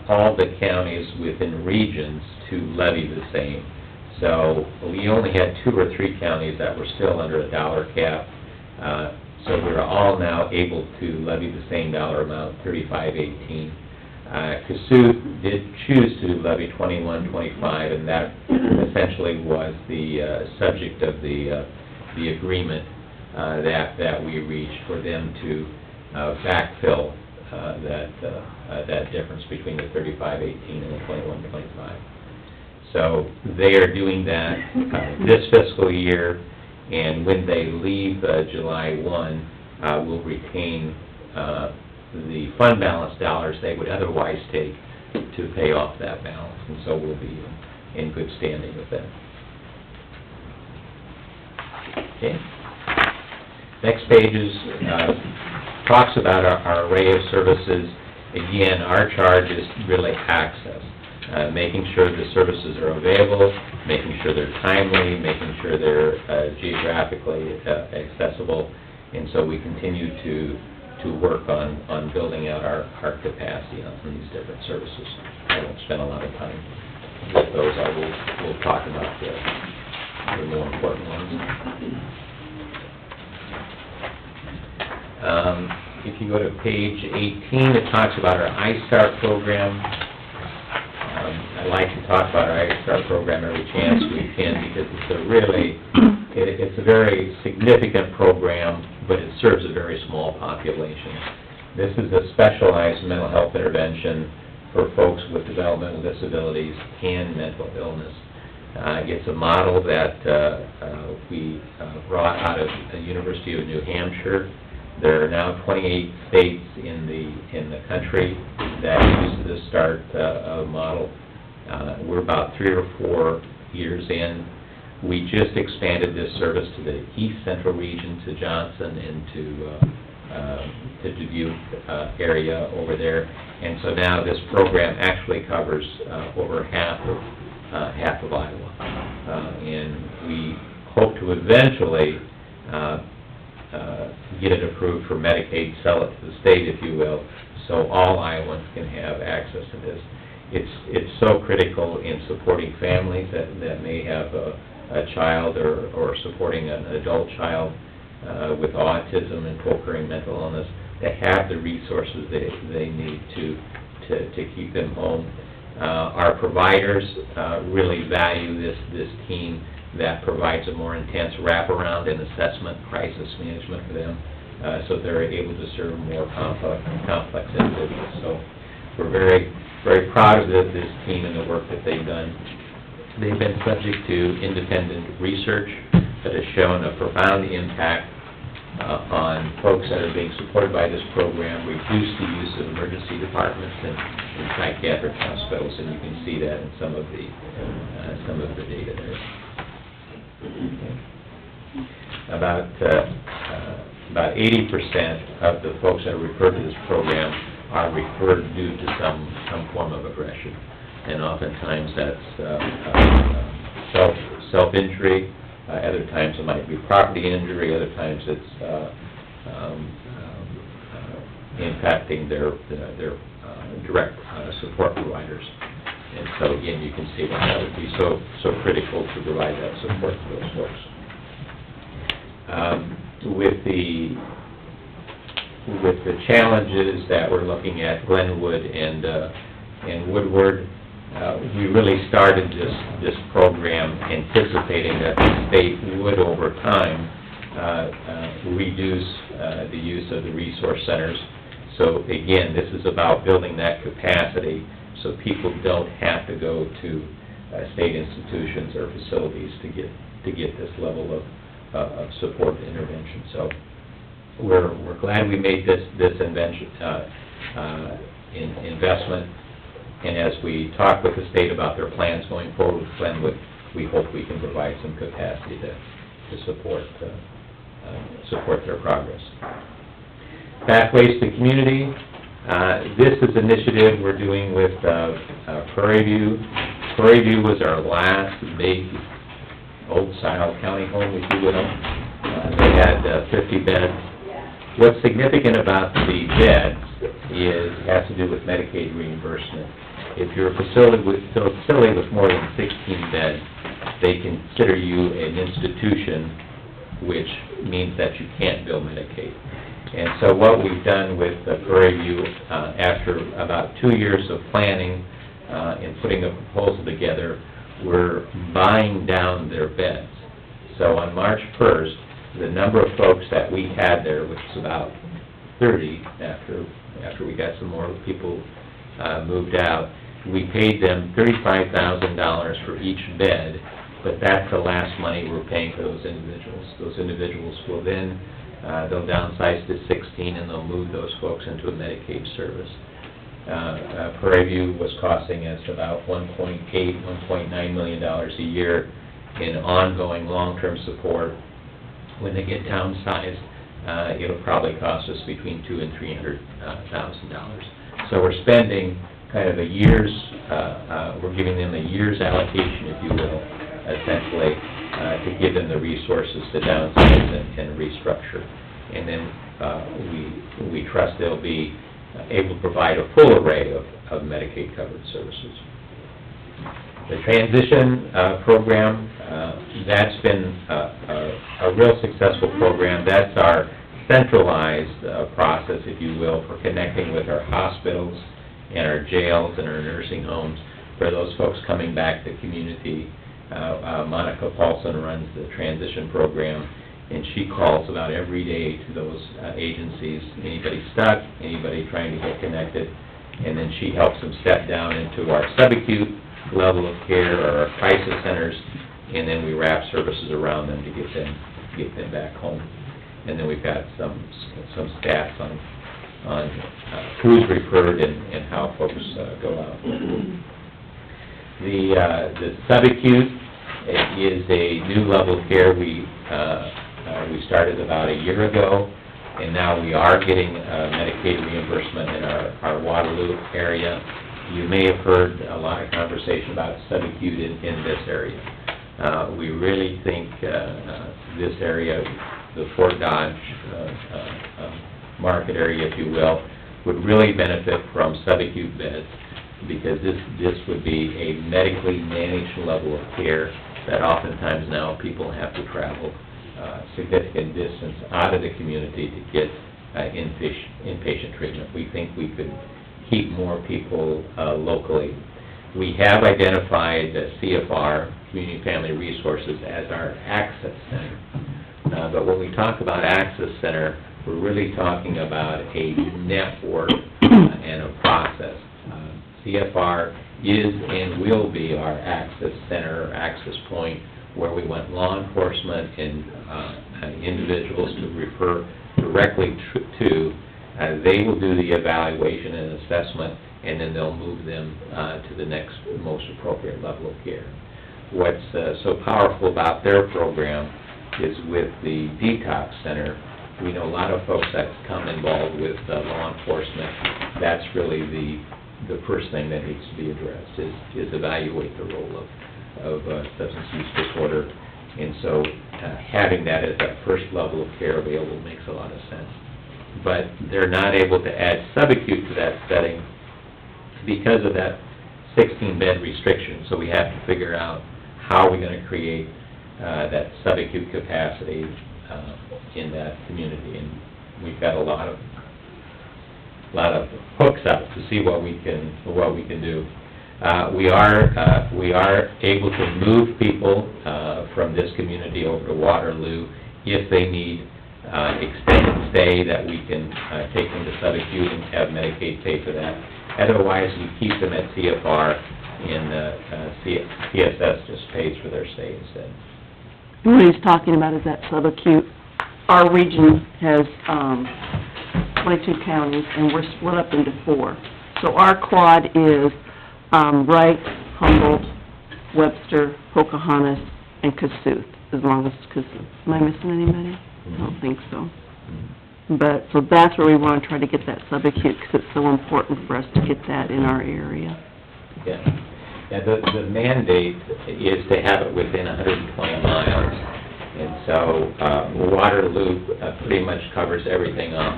all the counties within regions to levy the same. So we only had 2 or 3 counties that were still under a dollar cap. So we're all now able to levy the same dollar amount, $35.18. Cassuth did choose to levy $21.25, and that essentially was the subject of the agreement that we reached for them to backfill that difference between the $35.18 and the $21.25. So they are doing that this fiscal year, and when they leave July 1, we'll retain the fund balance dollars they would otherwise take to pay off that balance, and so we'll be in good standing with them. Okay. Next page talks about our array of services. Again, our charge is really access, making sure the services are available, making sure they're timely, making sure they're geographically accessible, and so we continue to work on building out our capacity on these different services. I won't spend a lot of time with those, we'll talk about the more important ones. If you go to page 18, it talks about our iStart program. I like to talk about our iStart program every chance we can, because it's a very significant program, but it serves a very small population. This is a specialized mental health intervention for folks with developmental disabilities and mental illness. It's a model that we brought out of the University of New Hampshire. There are now 28 states in the country that use this START model. We're about 3 or 4 years in. We just expanded this service to the East Central region, to Johnson, and to Dubuque area over there. And so now this program actually covers over half of Iowa. And we hope to eventually get it approved for Medicaid, sell it to the state, if you will, so all Iowans can have access to this. It's so critical in supporting families that may have a child or supporting an adult child with autism and co-occurring mental illness, to have the resources they need to keep them home. Our providers really value this team that provides a more intense wraparound and assessment crisis management for them, so they're able to serve more complex individuals. So we're very, very proud of this team and the work that they've done. They've been subject to independent research that has shown a profound impact on folks that are being supported by this program, reduce the use of emergency departments and psychiatric hospitals, and you can see that in some of the data there. About 80% of the folks that are referred to this program are referred due to some form of aggression, and oftentimes that's self-injury. Other times it might be property injury. Other times it's impacting their direct support providers. And so again, you can see why that would be so critical to provide that support to those folks. With the challenges that we're looking at, Glenwood and Woodward, we really started this program anticipating that the state would, over time, reduce the use of the resource centers. So again, this is about building that capacity so people don't have to go to state institutions or facilities to get this level of support and intervention. So we're glad we made this investment, and as we talk with the state about their plans going forward with Glenwood, we hope we can provide some capacity to support their progress. Pathways to Community. This is an initiative we're doing with Prairie View. Prairie View was our last big old-style county home, if you will. They had 50 beds. What's significant about the beds has to do with Medicaid reimbursement. If you're a facility with more than 16 beds, they consider you an institution, which means that you can't bill Medicaid. And so what we've done with Prairie View, after about 2 years of planning and putting a proposal together, we're buying down their beds. So on March 1st, the number of folks that we had there, which is about 30 after we got some more people moved out, we paid them $35,000 for each bed, but that's the last money we're paying for those individuals. Those individuals will then, they'll downsize to 16 and they'll move those folks into a Medicaid service. Prairie View was costing us about $1.9 million a year in ongoing long-term support. When they get downsized, it'll probably cost us between $200,000 and $300,000. So we're spending kind of we're giving them a year's allocation, if you will, essentially, to give them the resources to downsize and restructure. And then we trust they'll be able to provide a full array of Medicaid-covered services. The transition program, that's been a real successful program. That's our centralized process, if you will, for connecting with our hospitals and our jails and our nursing homes for those folks coming back to community. Monica Paulson runs the transition program, and she calls about every day to those agencies, anybody stuck, anybody trying to get connected, and then she helps them step down into our subacute level of care or our crisis centers, and then we wrap services around them to get them back home. And then we've got some stats on who's referred and how folks go out. The subacute is a new level of care we started about a year ago, and now we are getting Medicaid reimbursement in our Waterloo area. You may have heard a lot of conversation about subacute in this area. We really think this area, the Fort Dodge market area, if you will, would really benefit from subacute beds, because this would be a medically managed level of care that oftentimes now people have to travel significant distance out of the community to get inpatient treatment. We think we could keep more people locally. We have identified CFR, Community Family Resources, as our access center. But when we talk about access center, we're really talking about a network and a process. CFR is and will be our access center, access point, where we want law enforcement and individuals to refer directly to. They will do the evaluation and assessment, and then they'll move them to the next most appropriate level of care. What's so powerful about their program is with the detox center, we know a lot of folks that come involved with law enforcement. That's really the first thing that needs to be addressed, is evaluate the role of substance use disorder. And so having that as that first level of care available makes a lot of sense. But they're not able to add subacute to that setting because of that 16-bed restriction. So we have to figure out how we're going to create that subacute capacity in that community. And we've got a lot of hooks up to see what we can do. We are able to move people from this community over to Waterloo if they need extended stay, that we can take them to subacute and have Medicaid pay for that. Otherwise, we keep them at CFR, and CSS just pays for their stay instead. What he's talking about is that subacute. Our region has 22 counties, and we're split up into 4. So our quad is Wright, Humboldt, Webster, Pocahontas, and Cassuth, as long as Cassuth. Am I missing anybody? I don't think so. But, so that's where we want to try to get that subacute, because it's so important for us to get that in our area. Yeah. Yeah, the mandate is to have it within 120 miles, and so Waterloo pretty much covers everything on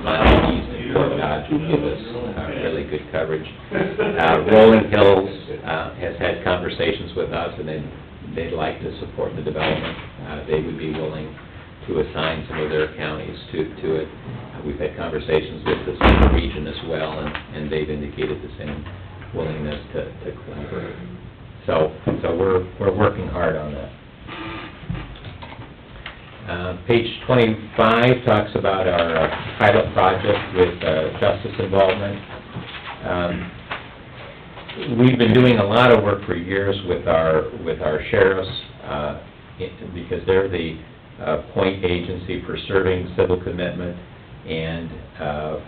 east, and Fort Dodge will give us really good coverage. Rolling Hills has had conversations with us, and they'd like to support the development. They would be willing to assign some of their counties to it. We've had conversations with the Central Region as well, and they've indicated the same willingness to collaborate. So we're working hard on that. Page 25 talks about our pilot project with justice involvement. We've been doing a lot of work for years with our sheriffs, because they're the point agency for serving civil commitment and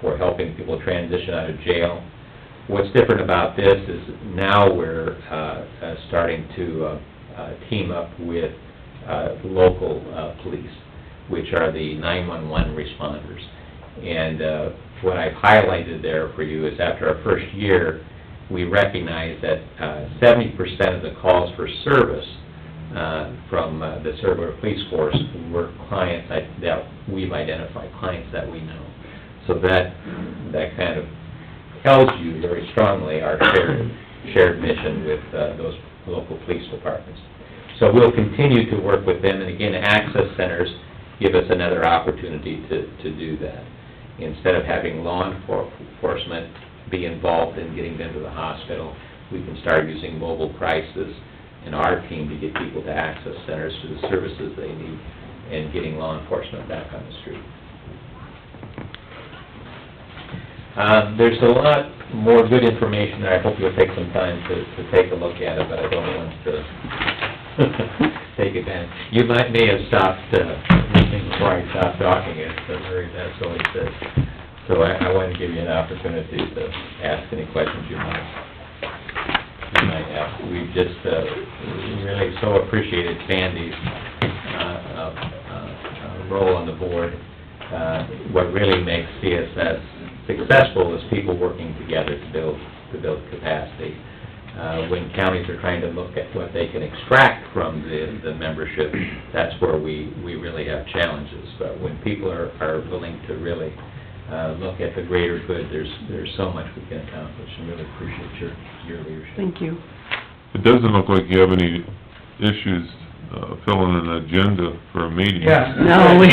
for helping people transition out of jail. What's different about this is now we're starting to team up with local police, which are the 911 responders. And what I've highlighted there for you is after our first year, we recognize that 70% of the calls for service from the Server Police Force were clients that we've identified, clients that we know. So that tells you very strongly our shared mission with those local police departments. So we'll continue to work with them, and again, access centers give us another opportunity to do that. Instead of having law enforcement be involved in getting them to the hospital, we can start using mobile crisis in our team to get people to access centers for the services they need, and getting law enforcement back on the street. There's a lot more good information there. I hope you'll take some time to take a look at it, but I don't want to take advantage. You may have stopped listening before I stopped talking. That's always said. So I want to give you an opportunity to ask any questions you might have. We've just really so appreciated Sandy's role on the board. What really makes CSS successful is people working together to build capacity. When counties are trying to look at what they can extract from the membership, that's where we really have challenges. But when people are willing to really look at the greater good, there's so much we can accomplish, and really appreciate your leadership. Thank you. It doesn't look like you have any issues filling an agenda for a meeting. Yeah. No,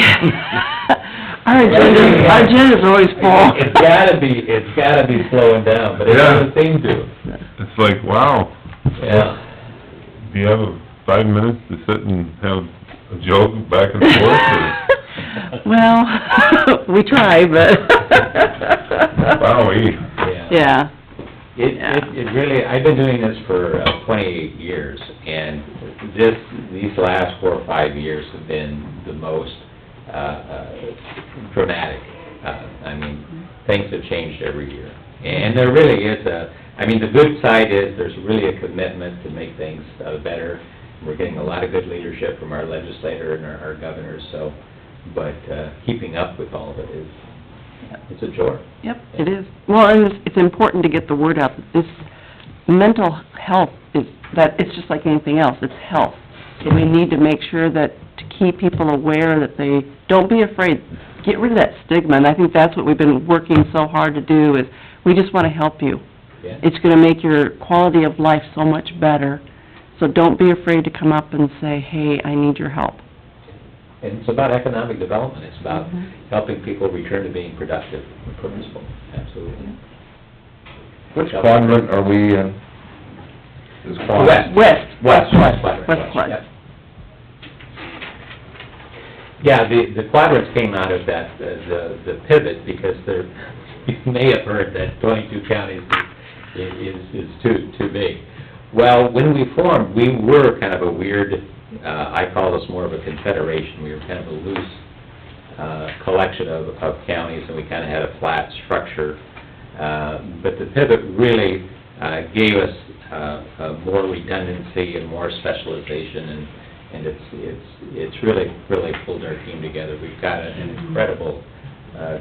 our agenda's always full. It's gotta be slowing down, but it doesn't seem to. It's like, wow. Yeah. Do you have 5 minutes to sit and have a joke back and forth, or? Well, we try, but... Wowee. Yeah. It really, I've been doing this for 28 years, and these last 4 or 5 years have been the most dramatic. I mean, things have changed every year. And there really is the good side is there's really a commitment to make things better. We're getting a lot of good leadership from our legislator and our governors, but keeping up with all of it it's a chore. Yep, it is. Well, and it's important to get the word out that this mental health it's just like anything else, it's health. So we need to make sure that, to keep people aware that they, don't be afraid, get rid of that stigma, and I think that's what we've been working so hard to do, is we just want to help you. Yeah. It's gonna make your quality of life so much better, so don't be afraid to come up and say, hey, I need your help. And it's about economic development, it's about helping people return to being productive and purposeful, absolutely. Which quadrant are we in? Is quadrant? West quadrant. Yep. Yeah, the quadrants came out of that, the pivot, because you may have heard that 22 counties is too big. Well, when we formed, we were kind of a weird, I call us more of a confederation. We were kind of a loose collection of counties, and we kind of had a flat structure. But the pivot really gave us more redundancy and more specialization, and it's really pulled our team together. We've got an incredible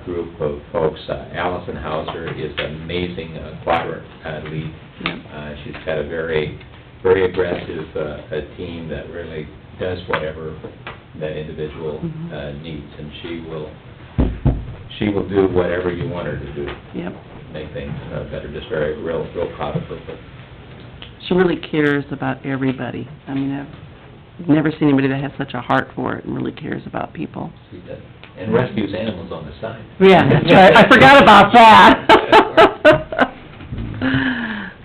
group of folks. Allison Hauser is an amazing quadrant lead. She's got a very aggressive team that really does whatever that individual needs, and she will do whatever you want her to do. Yep. Make things better. Just real proud of her. She really cares about everybody. I mean, I've never seen anybody that has such a heart for it and really cares about people. She does. And rescues animals on the side. Yeah, that's right. I forgot about that.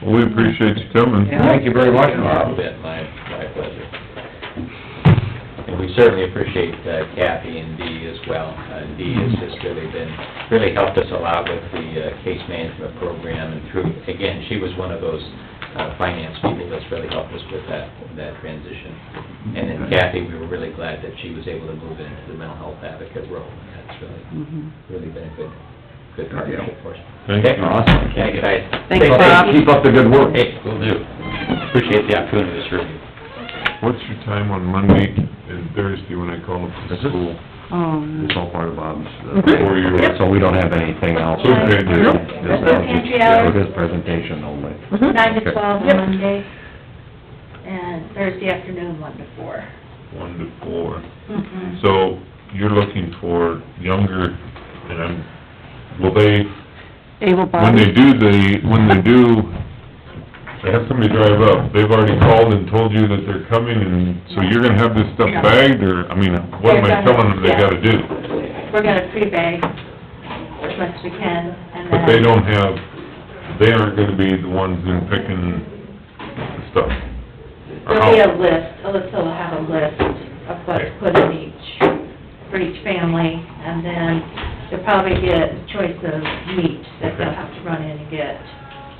Well, we appreciate you coming. Thank you very much, Bob. My pleasure. And we certainly appreciate Kathy and Dee as well. Dee has just really helped us a lot with the case management program, and again, she was one of those finance people that's really helped us with that transition. And then Kathy, we were really glad that she was able to move into the mental health advocate role. That's really been a good partnership for us. Thank you. Awesome. Thank you, guys. Thanks, Stay Bob. safe. Keep up the good work. Hey, will do. Appreciate the opportunity to serve you. What's your time on Monday and Thursday when I call up to school? It's all part of Bob's, Where you were. so we don't have anything else. Okay. Just his presentation only. 9 to Okay. 12 on Monday, and Thursday afternoon, 1 to 4. 1 to 4. So you're looking for younger, and will they, when they Able-bodied. do They have somebody drive up, they've already called and told you that they're coming, and so you're gonna have this stuff bagged, or, I mean, what am I telling them they gotta do? We're gonna pre-bag as much as we can, and then... But they don't have, they aren't gonna be the ones in picking the stuff. Or There'll be how- a list, Alyssa will have a list of what's put in for each family, and then they'll probably get a choice of meat that they'll have to run in and get.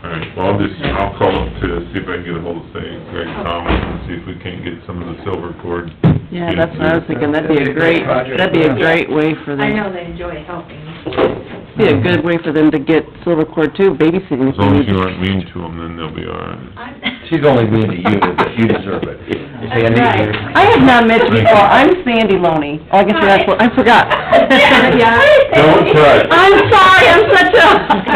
All right, well, I'll call up to see if I can get a hold of, say, Greg Thomas, and see if we can't get some of the silver cord. Yeah, that's what I was thinking, that'd be a great way for them. I know they enjoy helping. Be a good way for them to get silver cord too, babysitting. As long as you aren't mean to them, then they'll be all right. She's only mean to you, but you deserve it. Sandy here. I have not met you before, I'm Sandy Loney. Oh, I guess that's what, I forgot. Don't touch. I'm sorry, I'm such a,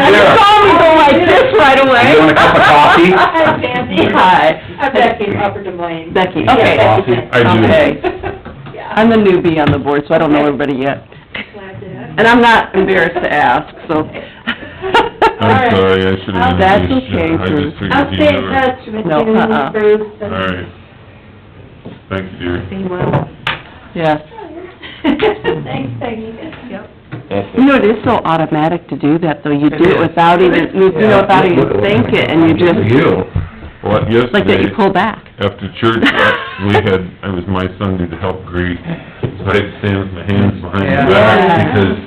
you saw me go like this right away. You want a cup of coffee? I'm Sandy. Hi. I'm Becky, Upper Des Moines. Becky, Yeah, okay. Becky Sandy. I do. Okay. Yeah. I'm the newbie on the board, so I don't know everybody yet. Glad to. And I'm not embarrassed to ask, so. I'm sorry, I should've introduced you. That's okay, I Bruce. just figured I'll you stay knew in her. touch with No, you, Bruce, All and right. Thank you, dear. be well. Yes. Thanks, Peggy. Yep. You know, it is so automatic to do that, though. You do it without even, without even thinking, and you just, Well, like that yesterday, you pull back. after church, it was my Sunday to help greet, so I had to stand with my hands behind my back, Yeah. because,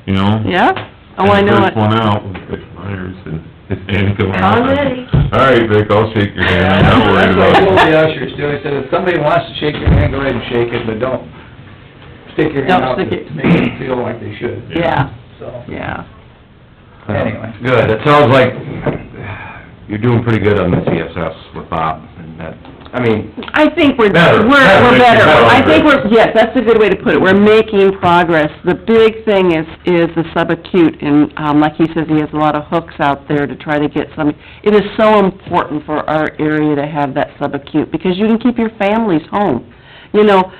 you know. Yeah? Oh, I know And the it. first one out was Vic Myers, and his hand come out. I'm ready. All right, Vic, I'll shake your hand, I'm not worried That's what I told about the it. ushers too, I said, if somebody wants to shake your hand, go ahead and shake it, but don't stick your hand Don't out to stick it. make them feel like they should, Yeah, so. yeah. Anyway. Good, it sounds like you're doing pretty good on the CSS with Bob, and that, I mean, I think we're Better. better. Better. I think yes, that's a good way to put it. We're making progress. The big thing is the subacute, and, like he says, he has a lot of hooks out there to try to get some. It is so important for our area to have that subacute, because you can keep your families home. You know,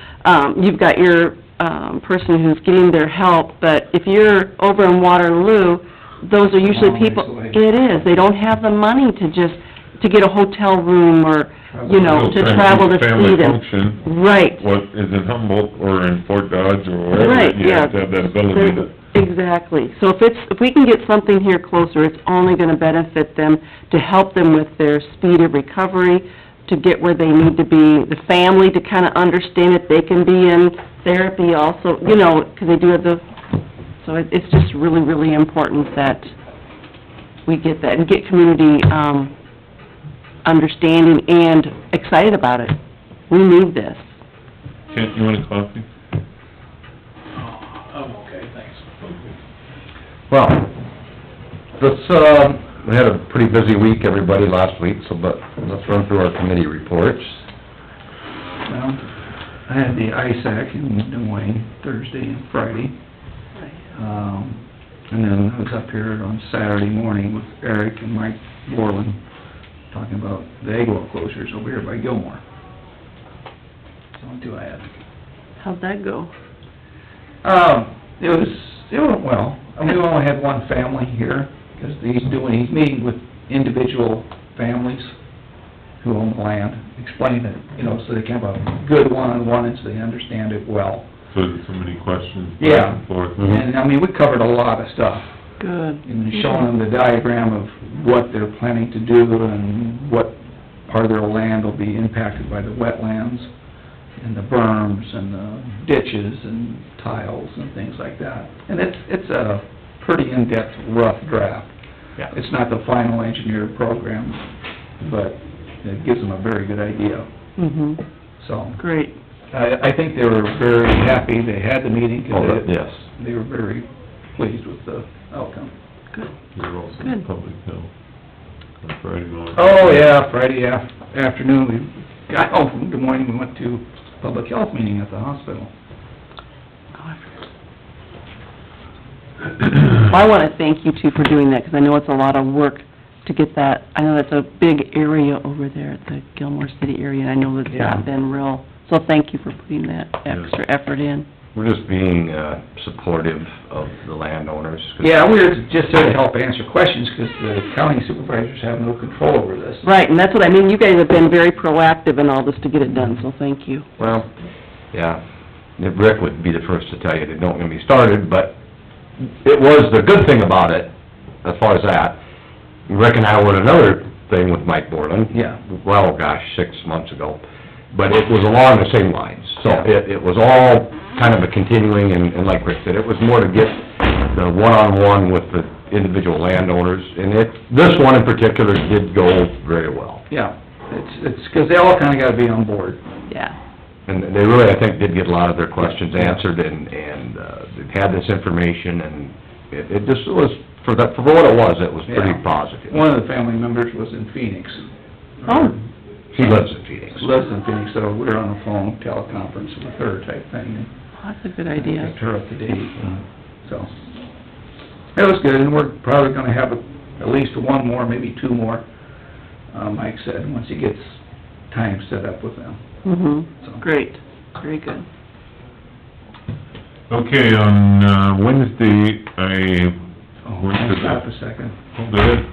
you've got your, person who's getting their help, but if you're over in Waterloo, those are usually Long people, ways away. it is, they don't have the money to get a hotel room or, you know, to Trying travel to keep family see them. function, Right, what is in Humboldt or in Fort Dodge or wherever, right, you yeah. have to have that ability to... Exactly. So if we can get something here closer, it's only gonna benefit them to help them with their speed of recovery, to get where they need to be, the family to kinda understand that they can be in therapy also, you know, 'cause they do have so it's just really, really important that we get that and get community, understanding and excited about it. We need this. Kent, you want a coffee? Oh, okay, thanks. well, we had a pretty busy week, everybody, last week, but let's run through our committee reports. Well, I had the ISAC in Des Moines Thursday and Friday. And then I was up here on Saturday morning with Eric and Mike Borland, talking about the egg well closures over here by Gilmore. So what do I have? How'd that go? It went well. I mean, we only had one family here, because he's meeting with individual families who own the land, explaining it, you know, so they can have a good one-on-one and so they understand it well. So there's so many questions Yeah. back and forth. And, I mean, we covered a lot of stuff, Good. and showing them the diagram of what they're planning to do and what part of their land will be impacted by the wetlands and the berms and the ditches and tiles and things like that. And it's a pretty in-depth, rough draft. Yeah. It's not the final engineered program, but it gives them a very good idea, so. Great. I think they were very happy they had the meeting, because Yes. they were very pleased with the outcome. You're also in Good. public health on Friday morning. Oh, yeah, Friday afternoon, we got home from Des Moines, we went to public health meeting at the hospital. Well, I wanna thank you two for doing that, 'cause I know it's a lot of work to get that. I know that's a big area over there at the Gilmore City area, and I know that's Yeah. not been real, so thank you for putting that extra effort in. We're just being, supportive of the landowners. 'cause- Yeah, we're just there to help answer questions, because the county supervisors have no control over this. Right, and that's what I mean, you guys have been very proactive in all this to get it done, so thank you. Well, yeah, Rick would be the first to tell you they don't get me started, but it was the good thing about it, as far as that. Rick and I were in another thing with Mike Borland. Yeah. Well, gosh, 6 months ago, but it was along the same lines. So Yeah. it was all kind of a continuing, and like Rick said, it was more to get the one-on-one with the individual landowners, and this one in particular did go very well. Yeah, it's, because they all kinda gotta be on board. Yeah. And they really, I think, did get a lot of their questions answered, and they've had this information, and it just was, for what it was pretty Yeah. positive. One of the family members was in Phoenix. Oh. She lives in Phoenix. Lives in Phoenix, so we were on the phone teleconference with her type thing, and That's a good idea. kept her up to date, so. It was good, and we're probably gonna have at least one more, maybe two more, Mike said, once he gets time set up with them. So. Great, very good. Okay, on, Wednesday, I Oh, went to stop the... a second. Oh, go ahead.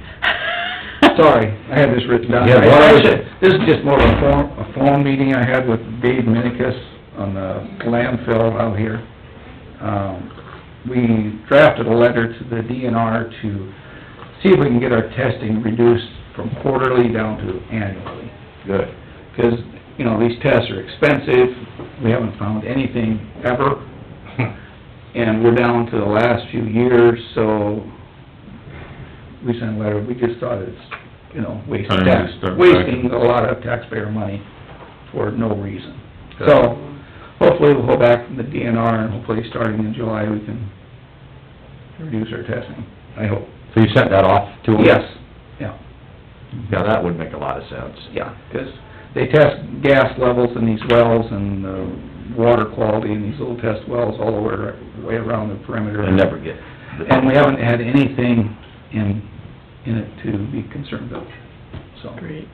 Sorry, I had this written down. Yeah, what was Actually, it? this is just more of a phone meeting I had with Dave Minikis on the landfill out here. We drafted a letter to the DNR to see if we can get our testing reduced from quarterly down to annually. Good. Because, you know, these tests are expensive, we haven't found anything ever, and we're down to the last few years, so we sent a letter, we just thought it's, you know, Time to start wasting a lot of taxpayer money for no reason. So, hopefully we'll go back from the DNR, and hopefully starting in July, we can reduce our testing, I hope. So you sent that off to them? Yes, yeah. Yeah, that would make a lot of sense. Yeah, because they test gas levels in these wells and water quality in these little test wells all the way around the perimeter. I never get... And we haven't had anything in it to be concerned of, so. Great.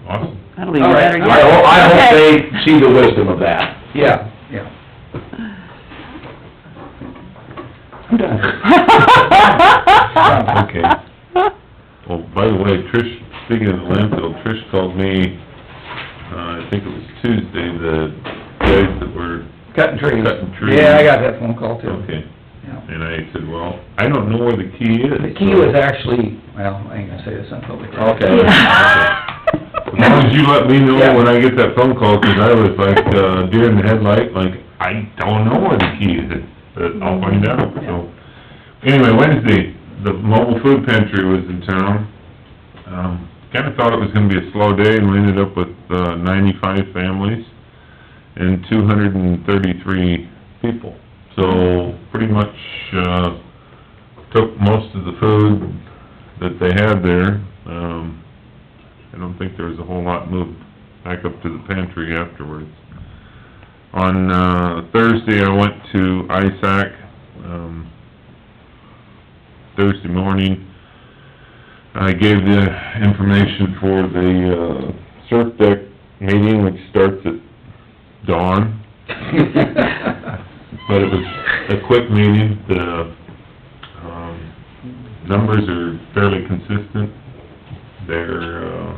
Awesome. That'll be All right. better, I yeah. hope they see the wisdom of that. Yeah, yeah. I'm done. Okay. Oh, by the way, Trish, speaking of the landfill, Trish called me, I think it was Tuesday, the guys that were... Cutting trees. Cutting trees. Yeah, I got that phone call too. Okay. Yeah. And I said, well, I don't know where the key is. The key was actually, well, I ain't gonna say this on public. Okay. As long as you let me know Yeah. when I get that phone call, 'cause I was like, deer in the headlight, like, I don't know where the key is, but I'll find out, so. Anyway, Wednesday, the mobile food pantry was in town. Kinda thought it was gonna be a slow day, and we ended up with, 95 families and 233 people. So, pretty much, took most of the food that they had there. I don't think there was a whole lot moved back up to the pantry afterwards. On, Thursday, I went to ISAC, Thursday morning. I gave the information for the, surf deck meeting, which starts at dawn. But it was a quick meeting. The, numbers are fairly consistent. Their,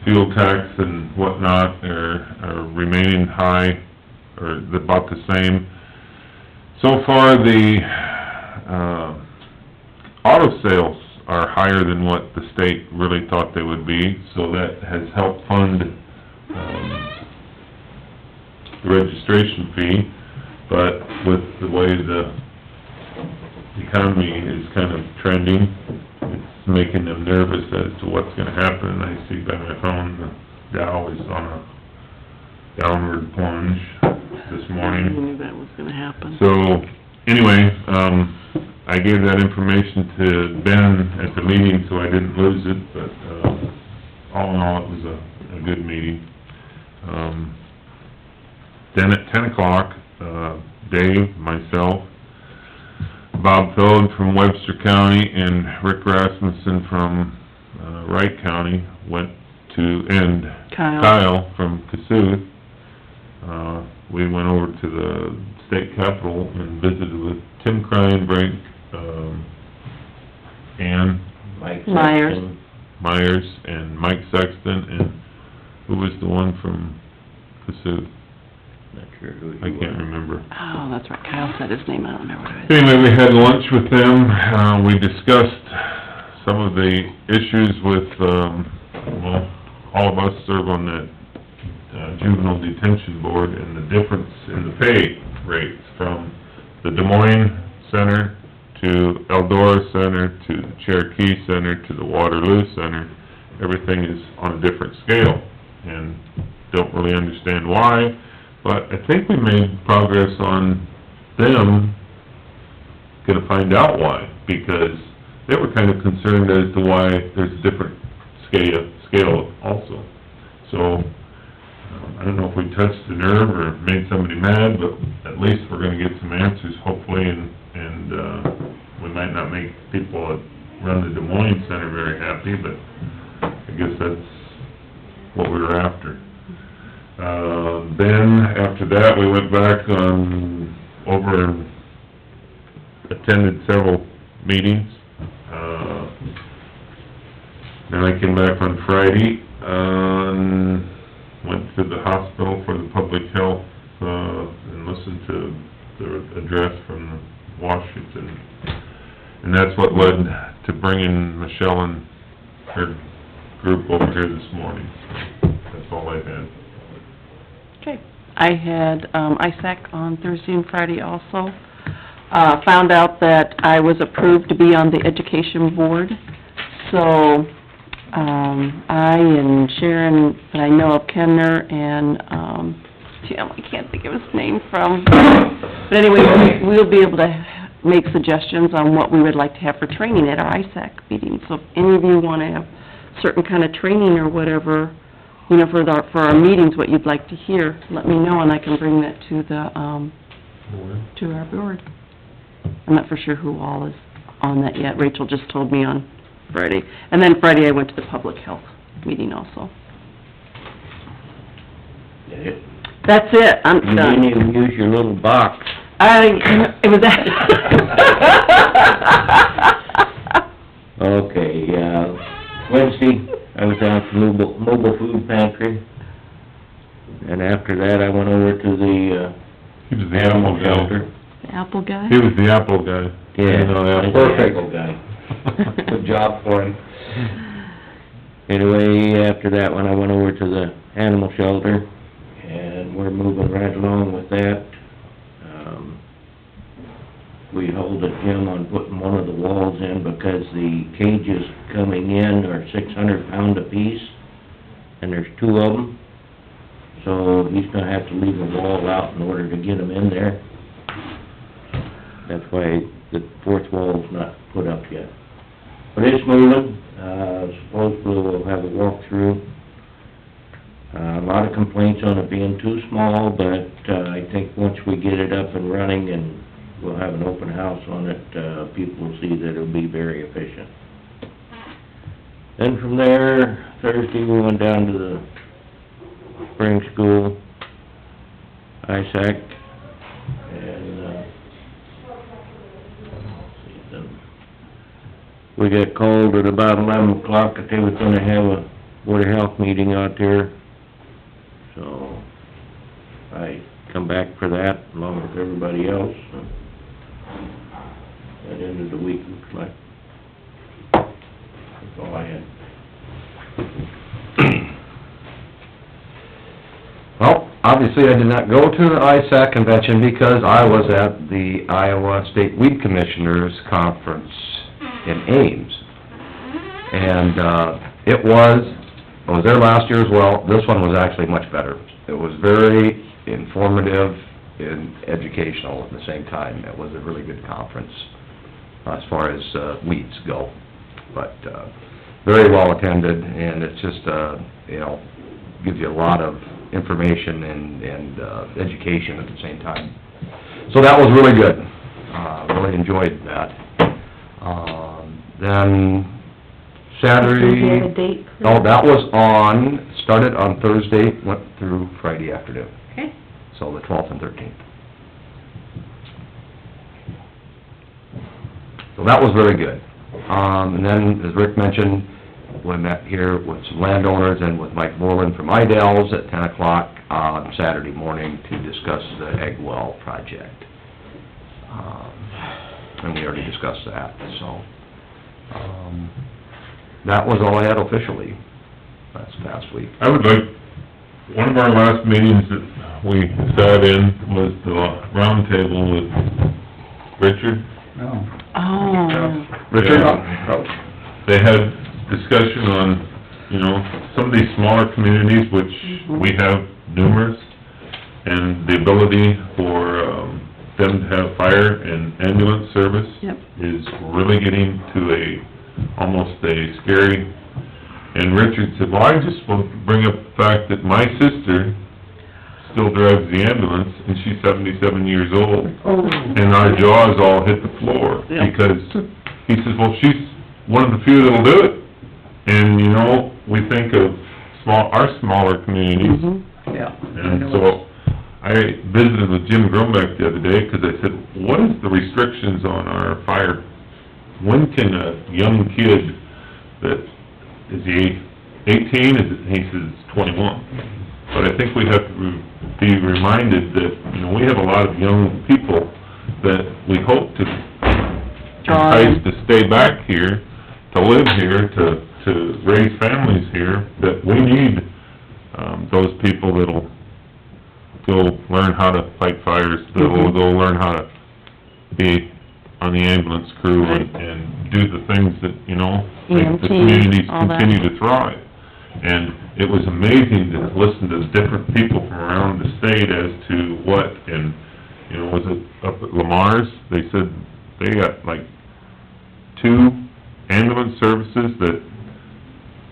fuel tax and whatnot are remaining high, or about the same. So far, the, auto sales are higher than what the state really thought they would be, so that has helped fund, the registration fee. But with the way the economy is kind of trending, it's making them nervous as to what's gonna happen. I see by my phone, the Dow is on a downward plunge this I morning. knew that was gonna happen. So, anyway, I gave that information to Ben at the meeting, so I didn't lose it, but, all in all, it was a good meeting. Then at 10 o'clock, Dave, myself, Bob Phillip from Webster County, and Rick Rasmussen from, Wright County went to, and Kyle. Kyle from Cassuth, We went over to the state capitol and visited with Tim Kreinbrink, Ann Mike Myers. Sexton. Myers, and Mike Sexton, and who was the one from Cassuth? Not sure who he I was. can't remember. Oh, that's right, Kyle said his name, I don't remember what it was. Anyway, we had lunch with them, we discussed some of the issues with, well, all of us serve on that juvenile detention board, and the difference in the pay rates from the Des Moines Center to Eldora Center to the Cherokee Center to the Waterloo Center. Everything is on a different scale, and don't really understand why, but I think we made progress on them gonna find out why, because they were kind of concerned as to why there's a different scale also. So, I don't know if we touched a nerve or made somebody mad, but at least we're gonna get some answers hopefully, and we might not make people that run the Des Moines Center very happy, but I guess that's what we were after. Then, after that, we went back over and attended several meetings. Then I came back on Friday, went to the hospital for the public health, and listened to the address from Washington. And that's what led to bringing Michelle and her group over here this morning. That's all I had. Okay. I had, ISAC on Thursday and Friday also. Found out that I was approved to be on the education board. So, I and Sharon, that I know of Kemner, and, Jim, I can't think of his name from, but anyway, we'll be able to make suggestions on what we would like to have for training at our ISAC meeting. So if any of you wanna have certain kind of training or whatever, you know, for our meetings, what you'd like to hear, let me know, and I can bring that to the, to our board. I'm not for sure who all is on that yet. Rachel just told me on Friday. And then Friday I went to the public health meeting also. Did it? That's it, I'm You done. didn't even use your little box. It was that. Okay, Wednesday, I was out at the mobile food pantry. And after that, I went over to the, He was the apple guy. shelter. The apple guy? He was the apple guy. Yeah, No, I was the perfect. apple guy. Good job for him. Anyway, after that one, I went over to the animal shelter, and we're moving right along with that. We hold a Jim on putting one of the walls in because the cages coming in are 600 pound apiece, and there's 2 of them. So he's gonna have to leave a wall out in order to get them in there. That's why the 4th wall's not put up yet. But it's moving, supposedly we'll have a walkthrough. A lot of complaints on it being too small, but, I think once we get it up and running and we'll have an open house on it, people will see that it'll be very efficient. Then from there, Thursday, we went down to the spring school, ISAC, and, we got called at about 11 o'clock that they was gonna have a Board of Health meeting out there. So, I come back for that along with everybody else. That ended the week, looks like. That's all I had. Well, obviously I did not go to the ISAC convention because I was at the Iowa State Weed Commissioners Conference in Ames. And, I was there last year as well. This one was actually much better. It was very informative and educational at the same time. It was a really good conference as far as weeds go. But, very well attended, and it's just, you know, gives you a lot of information and education at the same time. So that was really good. Really enjoyed that. Then Saturday... Do you have a date? Oh, that was started on Thursday, went through Friday afternoon. Okay. so the 12th and 13th. So that was very good. And then, as Rick mentioned, we met here with some landowners and with Mike Moreland from Idell's at 10 o'clock on Saturday morning to discuss the egg well project. And we already discussed that, so, that was all I had officially last past week. I would like, one of our last meetings that we sat in was the round table with Richard. No. Oh, Richard? They had discussion on, you know, some of these smaller communities, which we have numerous, and the ability for, them to have fire and ambulance service Yep. is really getting to almost a scary, and Richard said, well, I just want to bring up the fact that my sister still drives the ambulance, and she's 77 years old, and our jaws all hit the floor, Yeah. because he says, well, she's one of the few that'll do it, and, you know, we think of our smaller communities, mhm. Yeah. and so, I visited with Jim Grumbeck the other day, 'cause I said, what is the restrictions on our fire? When can a young kid that, is he 18, he says 21. But I think we have to be reminded that, you know, we have a lot of young people that we hope to entice to stay back here, to live here, to raise families here, that we need, those people that'll go learn how to fight fires, that'll go learn how to be on the ambulance crew and do the things that, you know, make the EMT, communities all that. continue to thrive. And it was amazing to listen to different people from around the state as to what, and, you know, was it up at Lamar's? They said they got like 2 ambulance services that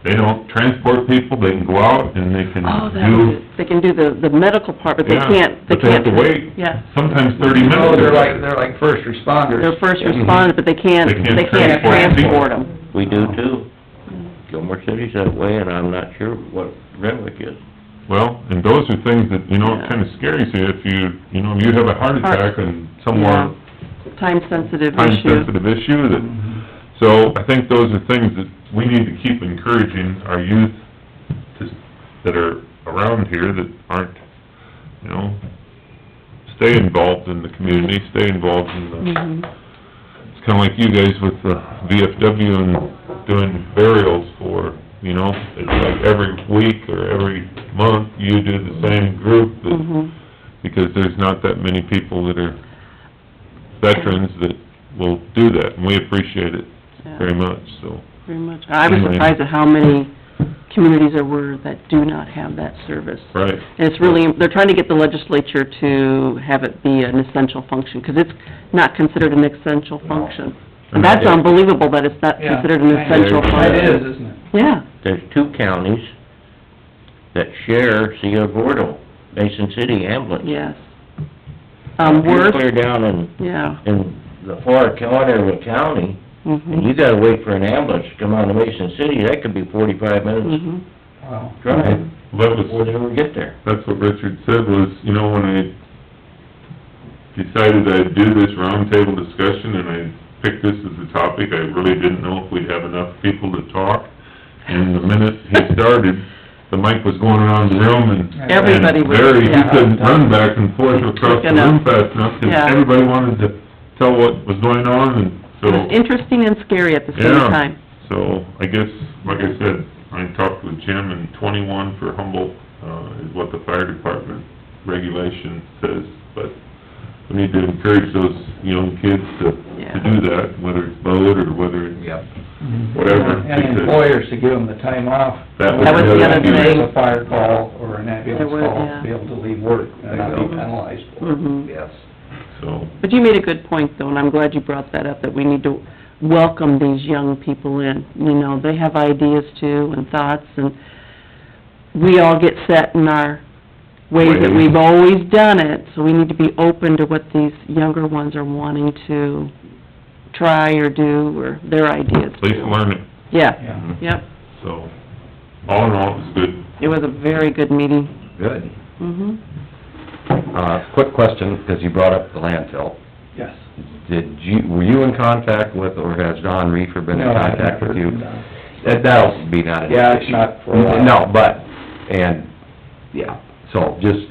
they don't transport people, they can go out and they can Oh, that was do... it. They can do the medical part, but they Yeah, can't, but they have to wait. Yeah. Sometimes 30 minutes. No, they're like first responders. They're first responders, but they can't They can't transport them. We do too. Gilmore City's that way, and I'm not sure what Renwick is. Well, and those are things that, you know, Yeah. kinda scary, so if you know, you have a heart attack and somewhere, Time-sensitive issue. time-sensitive issue, that, so I think those are things that we need to keep encouraging our youth to, that are around here that aren't, you know, stay involved in the community, stay involved in the, Mhm. it's kinda like you guys with the VFW and doing burials for, you know, it's like every week or every month, you do the same group, that, Mhm. because there's not that many people that are veterans that will do that, and we appreciate it Yeah. very much, so. Very much. I was Anyway. surprised at how many communities there were that do not have that service. Right. And it's really, they're trying to get the legislature to have it be an essential function, because it's not considered an essential function. And that's unbelievable that it's not Yeah. considered an essential It function. is, isn't it? Yeah. There's 2 counties that shareCio Gordo, Mason City ambulance. Yes. You're Worth, clear down yeah. in the far corner of the county, and Mhm. you gotta wait for an ambulance to come on to Mason City, that could be 45 minutes Mhm. Wow. drive That before was, they ever get there. that's what Richard said was, you know, when I decided I'd do this roundtable discussion and I picked this as a topic, I really didn't know if we'd have enough people to talk. And the minute he started, the mic was going around the room and... Everybody was, And Barry, he yeah. couldn't run back and forth across the room fast enough, 'cause Yeah. everybody wanted to tell what was going on, and so... It was interesting and scary at the same Yeah. time. So, I guess, like I said, I talked with Jim, and 21 for Humboldt, is what the fire department regulation says, but we need to encourage those young kids to do that, whether it's boat or whether it's whatever. And the employers to give them the time off. That was the other If thing. there's a fire call or an ambulance There was, call, yeah. to be able to leave work and not be penalized for it. Mhm. Yes. So, But you made a good point, though, and I'm glad you brought that up, that we need to welcome these young people in. You know, they have ideas too, and thoughts, and we all get set in our ways that we've always done it, so we need to be open to what these younger ones are wanting to try or do, or their ideas. at least learn it, Yeah, Yeah. yep. so, all in all, it was good. It was a very good meeting. Good. Mhm. Quick question, because you brought up the landfill. Yes. Were you in contact with, or has Don Reefer been in No, I've contact with you? never, no. That'll be not an issue. Yeah, it's not for a while. No, but, yeah, so just,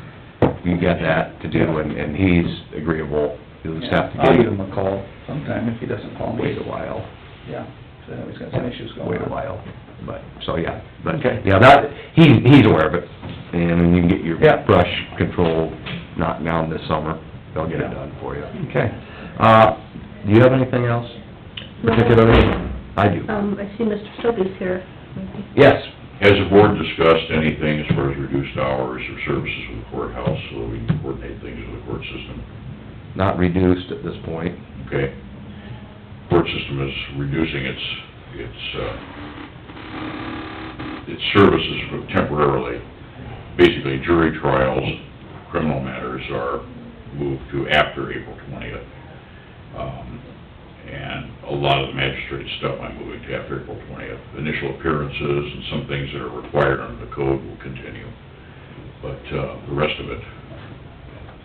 you got that to do, and he's agreeable, you'll just have to I'll give get, him a call sometime if he doesn't call me. wait a while, Yeah, so I know he's got some issues going on. wait a while, but, so, yeah. But, Okay. yeah, that, he's aware of it, and you can get your Yeah. brush control knocked down this summer, they'll get it Yeah. done for you. Okay. Do you have anything else particularly? I do. I see Mr. Stobie's here. Yes. Has the board discussed anything as far as reduced hours or services with the courthouse, so we can coordinate things with the court system? Not reduced at this point. Okay? Court system is reducing its services temporarily. Basically, jury trials, criminal matters are moved to after April 20th. And a lot of the magistrate stuff I'm moving to after April 20th. Initial appearances and some things that are required under the code will continue. But, the rest of it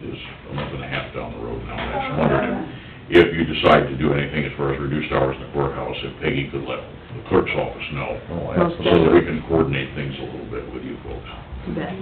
is a month and a half down the road now. And I just wondered if you decide to do anything as far as reduced hours in the courthouse, if Peggy could let the clerk's office know. Oh, Most So that we can coordinate things a little bit with you folks. You bet.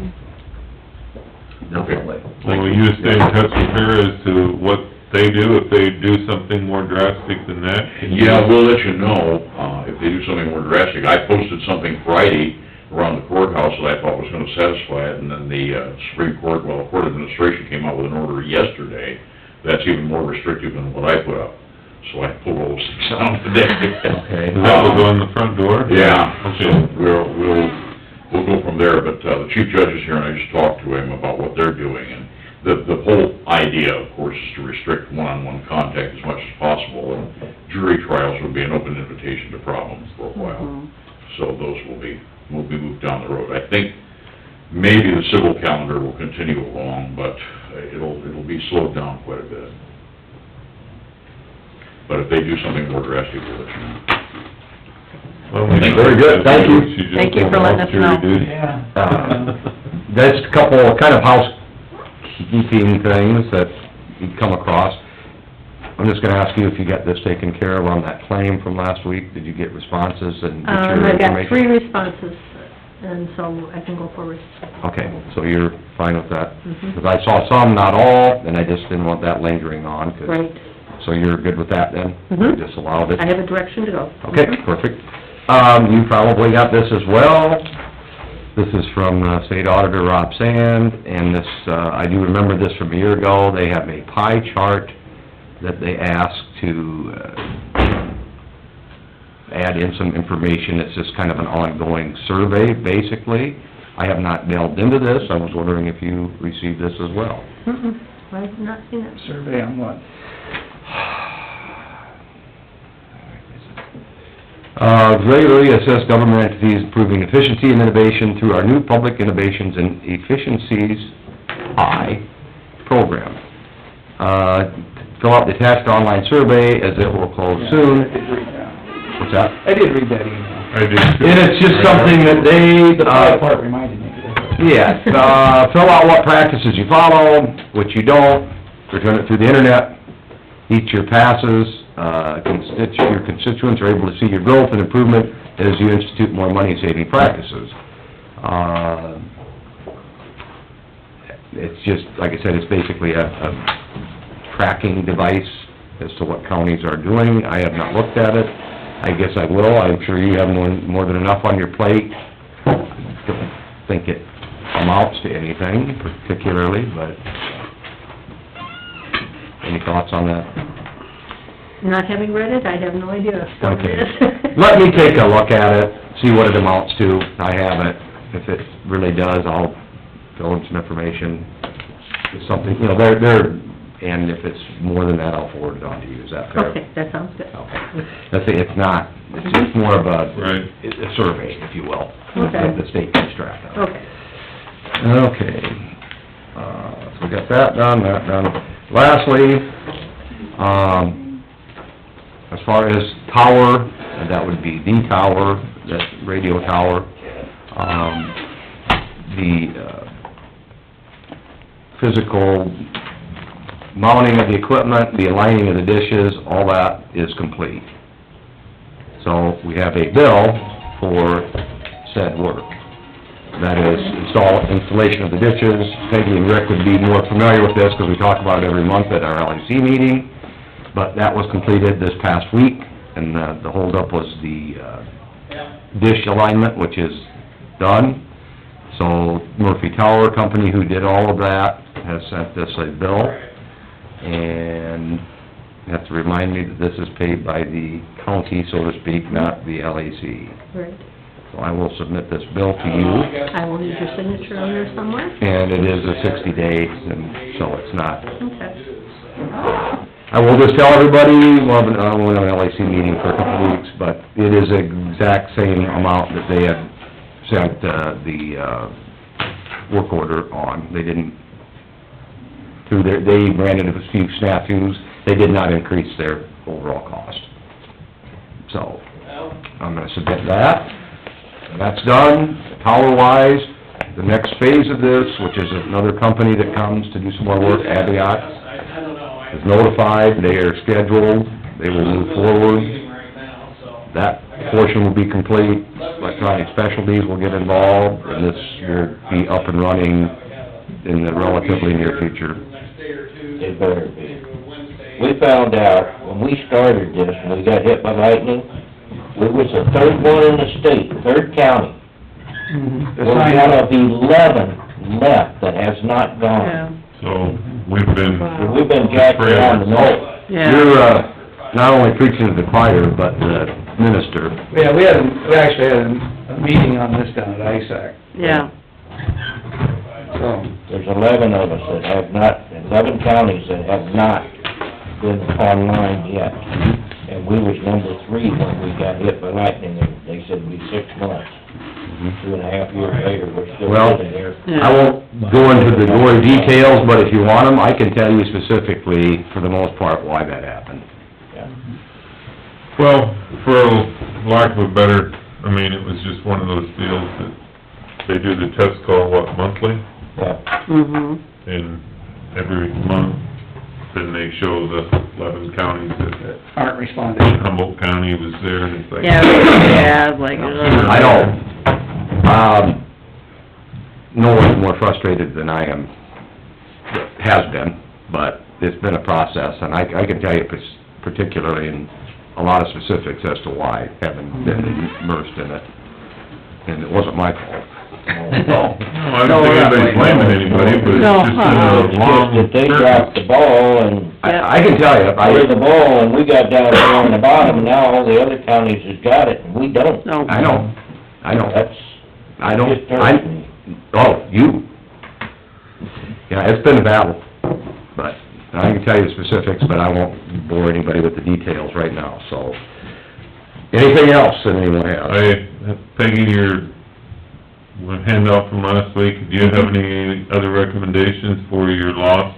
Definitely. Will you stay in touch with her as to what they do, if they do something more drastic than that? Yeah, we'll let you know, if they do something more drastic. I posted something Friday around the courthouse that I thought was gonna satisfy it, and then the Supreme Court, Court Administration came out with an order yesterday that's even more restrictive than what I put up. So I pulled all those things down today. Okay. Does that will go in the front door? Yeah, Okay. so we'll go from there, but, the chief judge is here, and I just talked to him about what they're doing, and the whole idea, of course, is to restrict one-on-one contact as much as possible, and jury trials would be an open invitation to problems for a while. So those will be moved down the road. I think maybe the civil calendar will continue along, but it'll be slowed down quite a bit. But if they do something more drastic, we'll let you know. Well, we know Very good. Thank you. she just Thank you for letting us jury know. duty. Yeah. That's a couple kind of housekeeping things that you come across. I'm just gonna ask you if you got this taken care of on that claim from last week. Did you get responses and get your I've got information? 3 responses, and so I can go forward. Okay, so you're fine with that? Mhm. Because I saw some, not all, and I just didn't want that lingering on, 'cause... Right. So you're good with that then? Mhm. You just allowed it? I have a direction to go. Okay, perfect. You probably got this as well. This is from State Auditor Rob Sand, and this, I do remember this from a year ago. They have a pie chart that they asked to add in some information. It's just kind of an ongoing survey, basically. I have not delved into this. I was wondering if you received this as well. Mm-mm, I have not seen it. Survey on what? Regularly assess government entities improving efficiency and innovation through our new Public Innovations and Efficiencies High program. Fill out the attached online survey as it will close Yeah, soon. I did read that. What's that? I did read that email. I did too. And it's just something that they, The pie part reminded me of it. yes, fill out what practices you follow, what you don't, return it through the internet, each year passes, your constituents are able to see your growth and improvement as you institute more money-saving practices. It's just, like I said, it's basically a tracking device as to what counties are doing. I have not looked at it. I guess I will. I'm sure you have more than enough on your plate. Don't think it amounts to anything particularly, but any thoughts on that? Not having read it, I have no idea what Okay. it is. Let me take a look at it, see what it amounts to. I have it. If it really does, I'll fill in some information. It's something, you know, and if it's more than that, I'll forward it on to you. Is that fair? Okay, that sounds good. Okay. Let's say it's not, it's just more of Right. a survey, if you will, Okay. that the state keeps track of. Okay. Okay, so we got that done. Lastly, as far as tower, that would be the tower, that radio tower, the physical mounting of the equipment, the aligning of the dishes, all that is complete. So we have a bill for said work. That is installation of the ditches. Peggy and Rick would be more familiar with this, because we talk about it every month at our LEC meeting, but that was completed this past week, and the holdup was the dish alignment, which is done. So Murphy Tower Company, who did all of that, has sent us a bill, and you have to remind me that this is paid by the county, so to speak, not the LEC. Right. So I will submit this bill to you, I will need your signature on there somewhere. and it is a 60 days, and so it's not. Okay. I will just tell everybody, we'll have an LEC meeting for a couple of weeks, but it is the exact same amount that they had sent the work order on. They didn't, they ran into a few snafus. They did not increase their overall cost. So, I'm gonna submit that. And that's done. Tower-wise, the next phase of this, which is another company that comes to do some more work, Aviat, is notified, they are scheduled, they will move forward. That portion will be complete, Electronic Specialties will get involved, and this will be up and running in the relatively near future. It better be. We found out, when we started this, when we got hit by lightning, we was the third one in the state, third county. We're one of 11 left that has not gone. So, we've been jacked around the nose. Yeah. You're, not only preaching to the choir, but the minister. Yeah, we actually had a meeting on this down at ISAC, Yeah. so. There's 11 of us that have not, 11 counties that have not been online yet. And we was number 3 when we got hit by lightning, and they said we'd 6 months. 2.5 years later, we're still Well, living here. I won't go into the gory details, but if you want them, I can tell you specifically, for the most part, why that happened. Yeah. Well, for lack of a better, I mean, it was just one of those deals that they do the test call, what, monthly? Yeah. And every month, then they show the 11 counties that Aren't responding. Humboldt County was there, and it's like... Yeah, like... I know, no one's more frustrated than I am, has been, but it's been a process, and I can tell you particularly in a lot of specifics as to why, having been immersed in it, and it wasn't my fault. No, I don't think anybody's blaming anybody, but it's just been a long... Just that they dropped the ball, and... I can tell you, We're the ball, and we got down there on the bottom, and now all the other counties has got it, and we don't. No. I know, That's, just hurts me. Yeah, it's been a battle, but I can tell you the specifics, but I won't bore anybody with the details right now, so. Anything else that anyone has? Peggy, your handout from last week, do you have any other recommendations for your loss?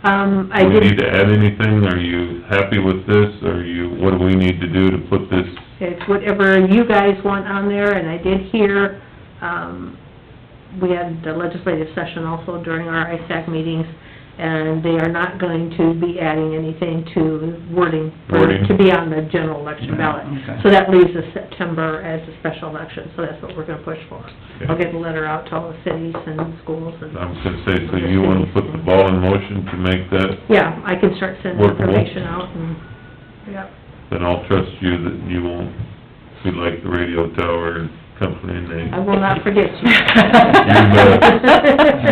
I Do we did... need to add anything? Are you happy with this? What do we need to do to put this? It's whatever you guys want on there, and I did hear, we had the legislative session also during our ISAC meetings, and they are not going to be adding anything to wording to be on the general election ballot. Okay. So that leaves us September as a special election, so that's what we're gonna push for. I'll get a letter out to all the cities and schools and... I was gonna say, so you wanna put the ball in motion to make that, Yeah, I can start sending Workable. information out and, yeah. then I'll trust you that you won't be like the radio tower company and they... I will not forget you.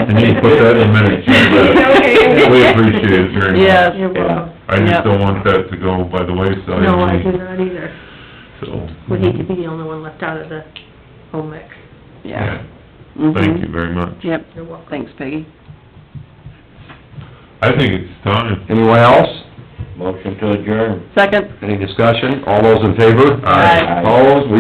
And you can put that in minutes, you bet. Okay. We appreciate it very much. Yes. You're welcome. I just Yep. don't want that to go by the wayside. No, I do not either. So, Would hate to be the only one left out of the whole mix. Yeah. thank you very much. Yep, You're welcome. thanks, Peggy. I think it's time. Anyone else? Motion to adjourn. Second? Any discussion? All those in favor? Aye. Opposed? We